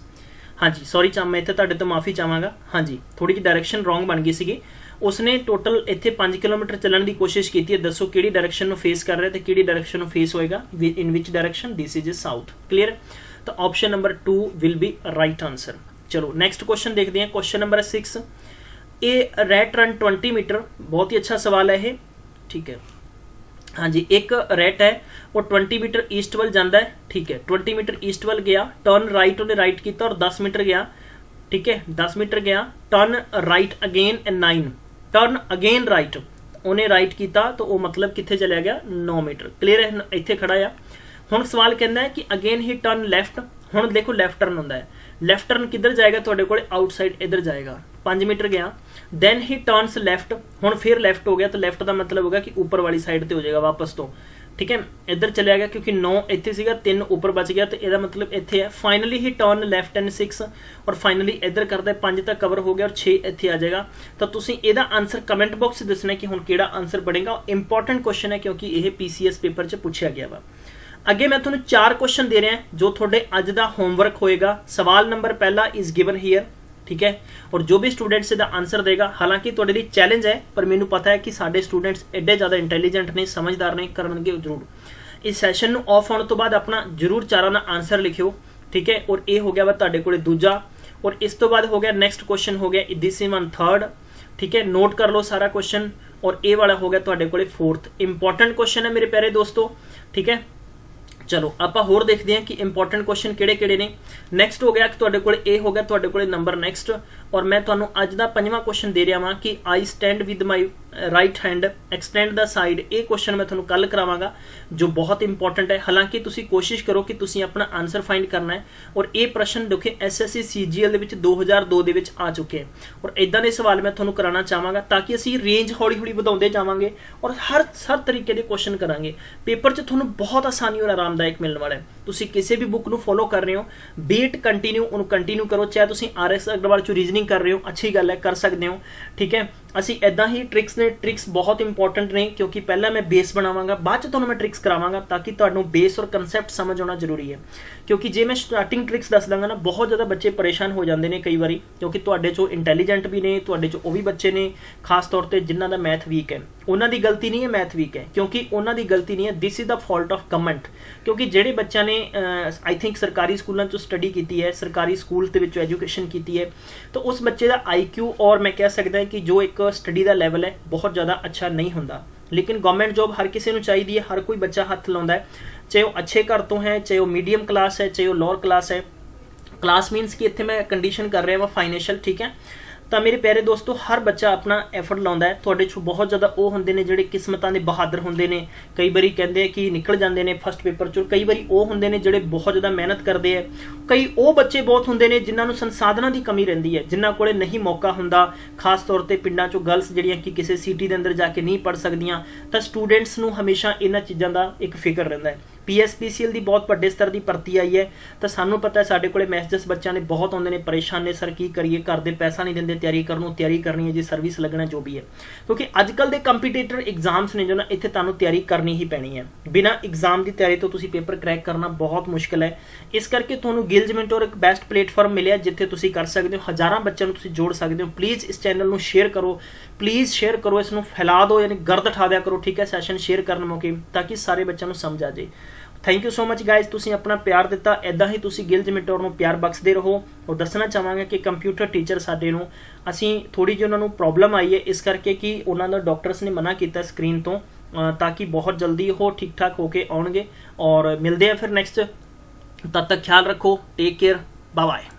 हाँ जी सॉरी मैं इत्थे तुहाडे तो माफ़ी चाहांगा। हाँ जी थोड़ी जी डायरैक्शन रॉन्ग बन गई सी। उसने टोटल इत्थे 5 किलोमीटर चलने की कोशिश की है। दसो किहड़ी डायरैक्शन फेस कर रहा है, तो किहड़ी डायरैक्शन फेस होएगा, in which direction, this is a south. Clear. तो option number 2 will be right answer. चलो नेक्स्ट क्वेश्चन देखते हैं। Question number 6, a rat run 20 metre. बहुत ही अच्छा सवाल है ये, ठीक है। हाँ जी, एक रैट है वो 20 मीटर ईस्ट वाल जाता है, ठीक है। 20 मीटर ईस्ट वाल गया, टर्न राइट उन्हें राइट किया और 10 मीटर गया, ठीक है, 10 मीटर गया, turn right again and 9, turn again right उन्हें राइट किया, तो वो मतलब कितने चलिया गया 9 मीटर। क्लीयर है, इत्थे खड़ा है। हुण सवाल कहना है कि अगेन ही टर्न लैफ्ट। हुण देखो लैफ्ट टर्न होंदा है, लैफ्ट टर्न किधर जाएगा, तुहाडे कोल आउटसाइड इधर जाएगा, 5 मीटर गया, दैन ही टर्नस लैफ्ट, हुण फिर लैफ्ट हो गया, तो लैफ्ट का मतलब होगा कि ऊपर वाली साइड पे हो जाएगा वापस तो, ठीक है, इधर चलिया गया क्योंकि 9 इत्थे सीगा, 3 ऊपर बच गया, तो यदा मतलब इत्थे है। Finally he turn left and 6 और फाइनली इधर करता है 5 तक कवर हो गया और 6 इत्थे आ जाएगा। तो तुसीं इहदा आंसर कमेंट बॉक्स से दसना कि हुण किहड़ा आंसर बनेगा। इंपॉर्टेंट क्वेश्चन है क्योंकि यह PCS पेपर च पूछा गया वा। अगे मैं तुहानूं 4 क्वेश्चन दे रहा हैं जो तुहाडे अज दा होमवर्क होएगा। सवाल नंबर पहला इज गिवन हियर, ठीक है, और जो भी स्टूडेंट्स इसका आंसर देगा, हालांकि तुहाडे लिए चैलेंज है, पर मैनू पता है कि साडे स्टूडेंट्स एडे ज़्यादा इंटैलीजेंट ने, समझदार ने, करनगे जरूर। इस सैशन नूं ऑफ होने तो बाद अपना जरूर 4 का आंसर लिखियो, ठीक है। और ये हो गया वा तुहाडे कोले दूजा, और इस तो बाद हो गया नेक्स्ट क्वेश्चन हो गया दिस इज वन थर्ड, ठीक है, नोट कर लो सारा क्वेश्चन, और ये वाला हो गया तुहाडे कोले फोर्थ। इंपॉर्टेंट क्वेश्चन है मेरे प्यारे दोस्तों, ठीक है। ਚਲੋ ਆਪਾਂ ਹੋਰ ਦੇਖਦੇ ਹਾਂ ਕਿ ਇੰਪੋਰਟੈਂਟ ਕੁਐਸਚਨ ਕਿਹੜੇ-ਕਿਹੜੇ ਨੇ। ਨੈਕਸਟ ਹੋ ਗਿਆ ਕਿ ਤੁਹਾਡੇ ਕੋਲ ਇਹ ਹੋ ਗਿਆ ਤੁਹਾਡੇ ਕੋਲ ਨੰਬਰ ਨੈਕਸਟ, ਔਰ ਮੈਂ ਤੁਹਾਨੂੰ ਅੱਜ ਦਾ 5ਵਾਂ ਕੁਐਸਚਨ ਦੇ ਰਿਹਾ ਹਾਂ ਕਿ I stand with my right hand extend the side. ਇਹ ਕੁਐਸਚਨ ਮੈਂ ਤੁਹਾਨੂੰ ਕੱਲ ਕਰਾਵਾਂਗਾ ਜੋ ਬਹੁਤ ਇੰਪੋਰਟੈਂਟ ਹੈ। ਹਾਲਾਂਕਿ ਤੁਸੀਂ ਕੋਸ਼ਿਸ਼ ਕਰੋ ਕਿ ਤੁਸੀਂ ਆਪਣਾ ਆਨਸਰ ਫਾਈਂਡ ਕਰਨਾ ਹੈ, ਔਰ ਇਹ ਪ੍ਰਸ਼ਨ ਦੇਖੇ ਐਸਐਸਸੀ ਸੀਜੀਐਲ ਦੇ ਵਿੱਚ 2002 ਦੇ ਵਿੱਚ ਆ ਚੁੱਕੇ ਹੈ, ਔਰ ਇਦਾਂ ਦੇ ਸਵਾਲ ਮੈਂ ਤੁਹਾਨੂੰ ਕਰਾਉਣਾ ਚਾਹਾਂਗਾ ਤਾਂ ਕਿ ਅਸੀਂ ਰੇਂਜ ਹੌਲੀ-ਹੌਲੀ ਵਧਾਉਂਦੇ ਜਾਵਾਂਗੇ ਔਰ ਹਰ ਤਰੀਕੇ ਦੇ ਕੁਐਸਚਨ ਕਰਾਂਗੇ। ਪੇਪਰ 'ਚ ਤੁਹਾਨੂੰ ਬਹੁਤ ਆਸਾਨੀ ਔਰ ਆਰਾਮਦਾਇਕ ਮਿਲਣ ਵਾਲਾ ਹੈ। ਤੁਸੀਂ ਕਿਸੇ ਵੀ ਬੁੱਕ ਨੂੰ ਫੋਲੋ ਕਰ ਰਹੇ ਹੋ, ਬੀਟ ਕੰਟੀਨਿਊ, ਉਹਨੂੰ ਕੰਟੀਨਿਊ ਕਰੋ। ਚਾਹੇ ਤੁਸੀਂ RS ਅਗਰਵਾਲ ਚੋਂ ਰੀਜ਼ਨਿੰਗ ਕਰ ਰਹੇ ਹੋ, ਅੱਛੀ ਗੱਲ ਹੈ, ਕਰ ਸਕਦੇ ਹੋ, ਠੀਕ ਹੈ। ਅਸੀਂ ਇਦਾਂ ਹੀ ਟ੍ਰਿਕਸ ਨੇ, ਟ੍ਰਿਕਸ ਬਹੁਤ ਇੰਪੋਰਟੈਂਟ ਨੇ ਕਿਉਂਕਿ ਪਹਿਲਾਂ ਮੈਂ ਬੇਸ ਬਣਾਵਾਂਗਾ, ਬਾਅਦ 'ਚ ਤੁਹਾਨੂੰ ਮੈਂ ਟ੍ਰਿਕਸ ਕਰਾਵਾਂਗਾ ਤਾਂ ਕਿ ਤੁਹਾਨੂੰ ਬੇਸ ਔਰ ਕਨਸੈਪਟ ਸਮਝ ਆਉਣਾ ਜ਼ਰੂਰੀ ਹੈ। ਕਿਉਂਕਿ ਜੇ ਮੈਂ ਸਟਾਰਟਿੰਗ ਟ੍ਰਿਕਸ ਦੱਸ ਦਾਂਗਾ ਨਾ, ਬਹੁਤ ਜ਼ਿਆਦਾ ਬੱਚੇ ਪਰੇਸ਼ਾਨ ਹੋ ਜਾਂਦੇ ਨੇ ਕਈ ਵਾਰੀ, ਕਿਉਂਕਿ ਤੁਹਾਡੇ 'ਚੋਂ ਇੰਟੈਲੀਜੈਂਟ ਵੀ ਨੇ, ਤੁਹਾਡੇ 'ਚੋਂ ਉਹ ਵੀ ਬੱਚੇ ਨੇ ਖਾਸ ਤੌਰ ਤੇ ਜਿਨ੍ਹਾਂ ਦਾ ਮੈਥ ਵੀਕ ਹੈ। ਉਹਨਾਂ ਦੀ ਗਲਤੀ ਨਹੀਂ ਹੈ ਮੈਥ ਵੀਕ ਹੈ, ਕਿਉਂਕਿ ਉਹਨਾਂ ਦੀ ਗਲਤੀ ਨਹੀਂ ਹੈ, this is the fault of government. ਕਿਉਂਕਿ ਜਿਹੜੇ ਬੱਚਿਆਂ ਨੇ ਆਈ ਥਿੰਕ ਸਰਕਾਰੀ ਸਕੂਲਾਂ 'ਚੋਂ ਸਟੱਡੀ ਕੀਤੀ ਹੈ, ਸਰਕਾਰੀ ਸਕੂਲ ਦੇ ਵਿੱਚ ਐਜੂਕੇਸ਼ਨ ਕੀਤੀ ਹੈ, ਤਾਂ ਉਸ ਬੱਚੇ ਦਾ IQ ਔਰ ਮੈਂ ਕਹਿ ਸਕਦਾ ਕਿ ਜੋ ਇੱਕ ਸਟੱਡੀ ਦਾ ਲੈਵਲ ਹੈ ਬਹੁਤ ਜ਼ਿਆਦਾ ਅੱਛਾ ਨਹੀਂ ਹੁੰਦਾ। ਲੇਕਿਨ ਗਵਰਨਮੈਂਟ ਜੋਬ ਹਰ ਕਿਸੇ ਨੂੰ ਚਾਹੀਦੀ ਹੈ, ਹਰ ਕੋਈ ਬੱਚਾ ਹੱਥ ਲਾਉਂਦਾ ਹੈ, ਚਾਹੇ ਉਹ ਅੱਛੇ ਘਰ ਤੋਂ ਹੈ, ਚਾਹੇ ਉਹ ਮੀਡੀਅਮ ਕਲਾਸ ਹੈ, ਚਾਹੇ ਉਹ ਲੋਅਰ ਕਲਾਸ ਹੈ। ਕਲਾਸ ਮੀਨਸ ਕਿ ਇੱਥੇ ਮੈਂ ਕੰਡੀਸ਼ਨ ਕਰ ਰਿਹਾ ਵਾ ਫਾਈਨੈਂਸ਼ੀਅਲ, ਠੀਕ ਹੈ। ਤਾਂ ਮੇਰੇ ਪਿਆਰੇ ਦੋਸਤੋ, ਹਰ ਬੱਚਾ ਆਪਣਾ ਐਫਰਟ ਲਾਉਂਦਾ ਹੈ। ਤੁਹਾਡੇ 'ਚੋਂ ਬਹੁਤ ਜ਼ਿਆਦਾ ਉਹ ਹੁੰਦੇ ਨੇ ਜਿਹੜੇ ਕਿਸਮਤਾਂ ਦੇ ਬਹਾਦਰ ਹੁੰਦੇ ਨੇ, ਕਈ ਵਾਰੀ ਕਹਿੰਦੇ ਆ ਕਿ ਨਿਕਲ ਜਾਂਦੇ ਨੇ ਫਸਟ ਪੇਪਰ 'ਚੋਂ, ਕਈ ਵਾਰੀ ਉਹ ਹੁੰਦੇ ਨੇ ਜਿਹੜੇ ਬਹੁਤ ਜ਼ਿਆਦਾ ਮਿਹਨਤ ਕਰਦੇ ਆ, ਕਈ ਉਹ ਬੱਚੇ ਬਹੁਤ ਹੁੰਦੇ ਨੇ ਜਿਨ੍ਹਾਂ ਨੂੰ ਸੰਸਾਧਨਾਂ ਦੀ ਕਮੀ ਰਹਿੰਦੀ ਹੈ, ਜਿਨ੍ਹਾਂ ਕੋਲੇ ਨਹੀਂ ਮੌਕਾ ਹੁੰਦਾ, ਖਾਸ ਤੌਰ ਤੇ ਪਿੰਡਾਂ 'ਚੋਂ ਗਰਲਸ ਜਿਹੜੀਆਂ ਕਿ ਕਿਸੇ ਸਿਟੀ ਦੇ ਅੰਦਰ ਜਾ ਕੇ ਨਹੀਂ ਪੜ੍ਹ ਸਕਦੀਆਂ। ਤਾਂ ਸਟੂਡੈਂਟਸ ਨੂੰ ਹਮੇਸ਼ਾ ਇਹਨਾਂ ਚੀਜ਼ਾਂ ਦਾ ਇੱਕ ਫਿਕਰ ਰਹਿੰਦਾ ਹੈ। PSPCL ਦੀ ਬਹੁਤ ਵੱਡੇ ਸਤਰ ਦੀ ਭਰਤੀ ਆਈ ਹੈ, ਤਾਂ ਸਾਨੂੰ ਪਤਾ ਹੈ ਸਾਡੇ ਕੋਲੇ ਮੈਸੇਜਸ ਬੱਚਿਆਂ ਨੇ ਬਹੁਤ ਆਉਂਦੇ ਨੇ, ਪਰੇਸ਼ਾਨ ਨੇ, ਸਰ ਕੀ ਕਰੀਏ, ਘਰ ਦੇ ਪੈਸਾ ਨਹੀਂ ਦਿੰਦੇ ਤਿਆਰੀ ਕਰਨ ਨੂੰ, ਤਿਆਰੀ ਕਰਨੀ ਹੈ ਜੀ, ਸਰਵਿਸ ਲੱਗਣਾ, ਜੋ ਵੀ ਹੈ। ਕਿਉਂਕਿ ਅੱਜ ਕੱਲ੍ਹ ਦੇ ਕੰਪੀਟੀਟਰ ਐਗਜ਼ਾਮਸ ਨੇ ਜੋ ਨਾ, ਇੱਥੇ ਤੁਹਾਨੂੰ ਤਿਆਰੀ ਕਰਨੀ ਹੀ ਪੈਣੀ ਹੈ। ਬਿਨਾਂ ਐਗਜ਼ਾਮ ਦੀ ਤਿਆਰੀ ਤੋਂ ਤੁਸੀਂ ਪੇਪਰ ਕਰੈਕ ਕਰਨਾ ਬਹੁਤ ਮੁਸ਼ਕਿਲ ਹੈ। ਇਸ ਕਰਕੇ ਤੁਹਾਨੂੰ ਗਿਲਜ ਮੈਂਟੋਰ ਇੱਕ ਬੈਸਟ ਪਲੇਟਫਾਰਮ ਮਿਲਿਆ ਜਿੱਥੇ ਤੁਸੀਂ ਕਰ ਸਕਦੇ ਹੋ, ਹਜ਼ਾਰਾਂ ਬੱਚਿਆਂ ਨੂੰ ਤੁਸੀਂ ਜੋੜ ਸਕਦੇ ਹੋ। ਪਲੀਜ਼ ਇਸ ਚੈਨਲ ਨੂੰ ਸ਼ੇਅਰ ਕਰੋ, ਪਲੀਜ਼ ਸ਼ੇਅਰ ਕਰੋ, ਇਸ ਨੂੰ ਫੈਲਾ ਦਿਓ, ਯਾਨੀ ਗਰਦ ਉਠਾ ਦਿਆ ਕਰੋ, ਠੀਕ ਹੈ, ਸੈਸ਼ਨ ਸ਼ੇਅਰ ਕਰਨ ਮੌਕੇ, ਤਾਂ ਕਿ ਸਾਰੇ ਬੱਚਿਆਂ ਨੂੰ ਸਮਝ ਆ ਜਾਏ। Thank you so much guys, ਤੁਸੀਂ ਆਪਣਾ ਪਿਆਰ ਦਿੱਤਾ, ਇੱਦਾਂ ਹੀ ਤੁਸੀਂ ਗਿਲਜ ਮੈਂਟੋਰ ਨੂੰ ਪਿਆਰ ਬਖਸ਼ਦੇ ਰਹੋ। ਔਰ ਦੱਸਣਾ ਚਾਹਾਂਗਾ ਕਿ ਕੰਪਿਊਟਰ ਟੀਚਰ ਸਾਡੇ ਨੂੰ ਅਸੀਂ ਥੋੜੀ ਜਿਹੀ ਉਹਨਾਂ ਨੂੰ ਪ੍ਰੋਬਲਮ ਆਈ ਹੈ, ਇਸ ਕਰਕੇ ਕਿ ਉਹਨਾਂ ਦਾ ਡਾਕਟਰਸ ਨੇ ਮਨਾ ਕੀਤਾ ਸਕਰੀਨ ਤੋਂ, ਤਾਂ ਕਿ ਬਹੁਤ ਜਲਦੀ ਉਹ ਠੀਕ ਠਾਕ ਹੋ ਕੇ ਆਉਣਗੇ। ਔਰ ਮਿਲਦੇ ਆ ਫਿਰ ਨੈਕਸਟ, ਤਦ ਤੱਕ ਖਿਆਲ ਰੱਖੋ, ਟੇਕ ਕੇਅਰ, ਬਾਏ ਬਾਏ।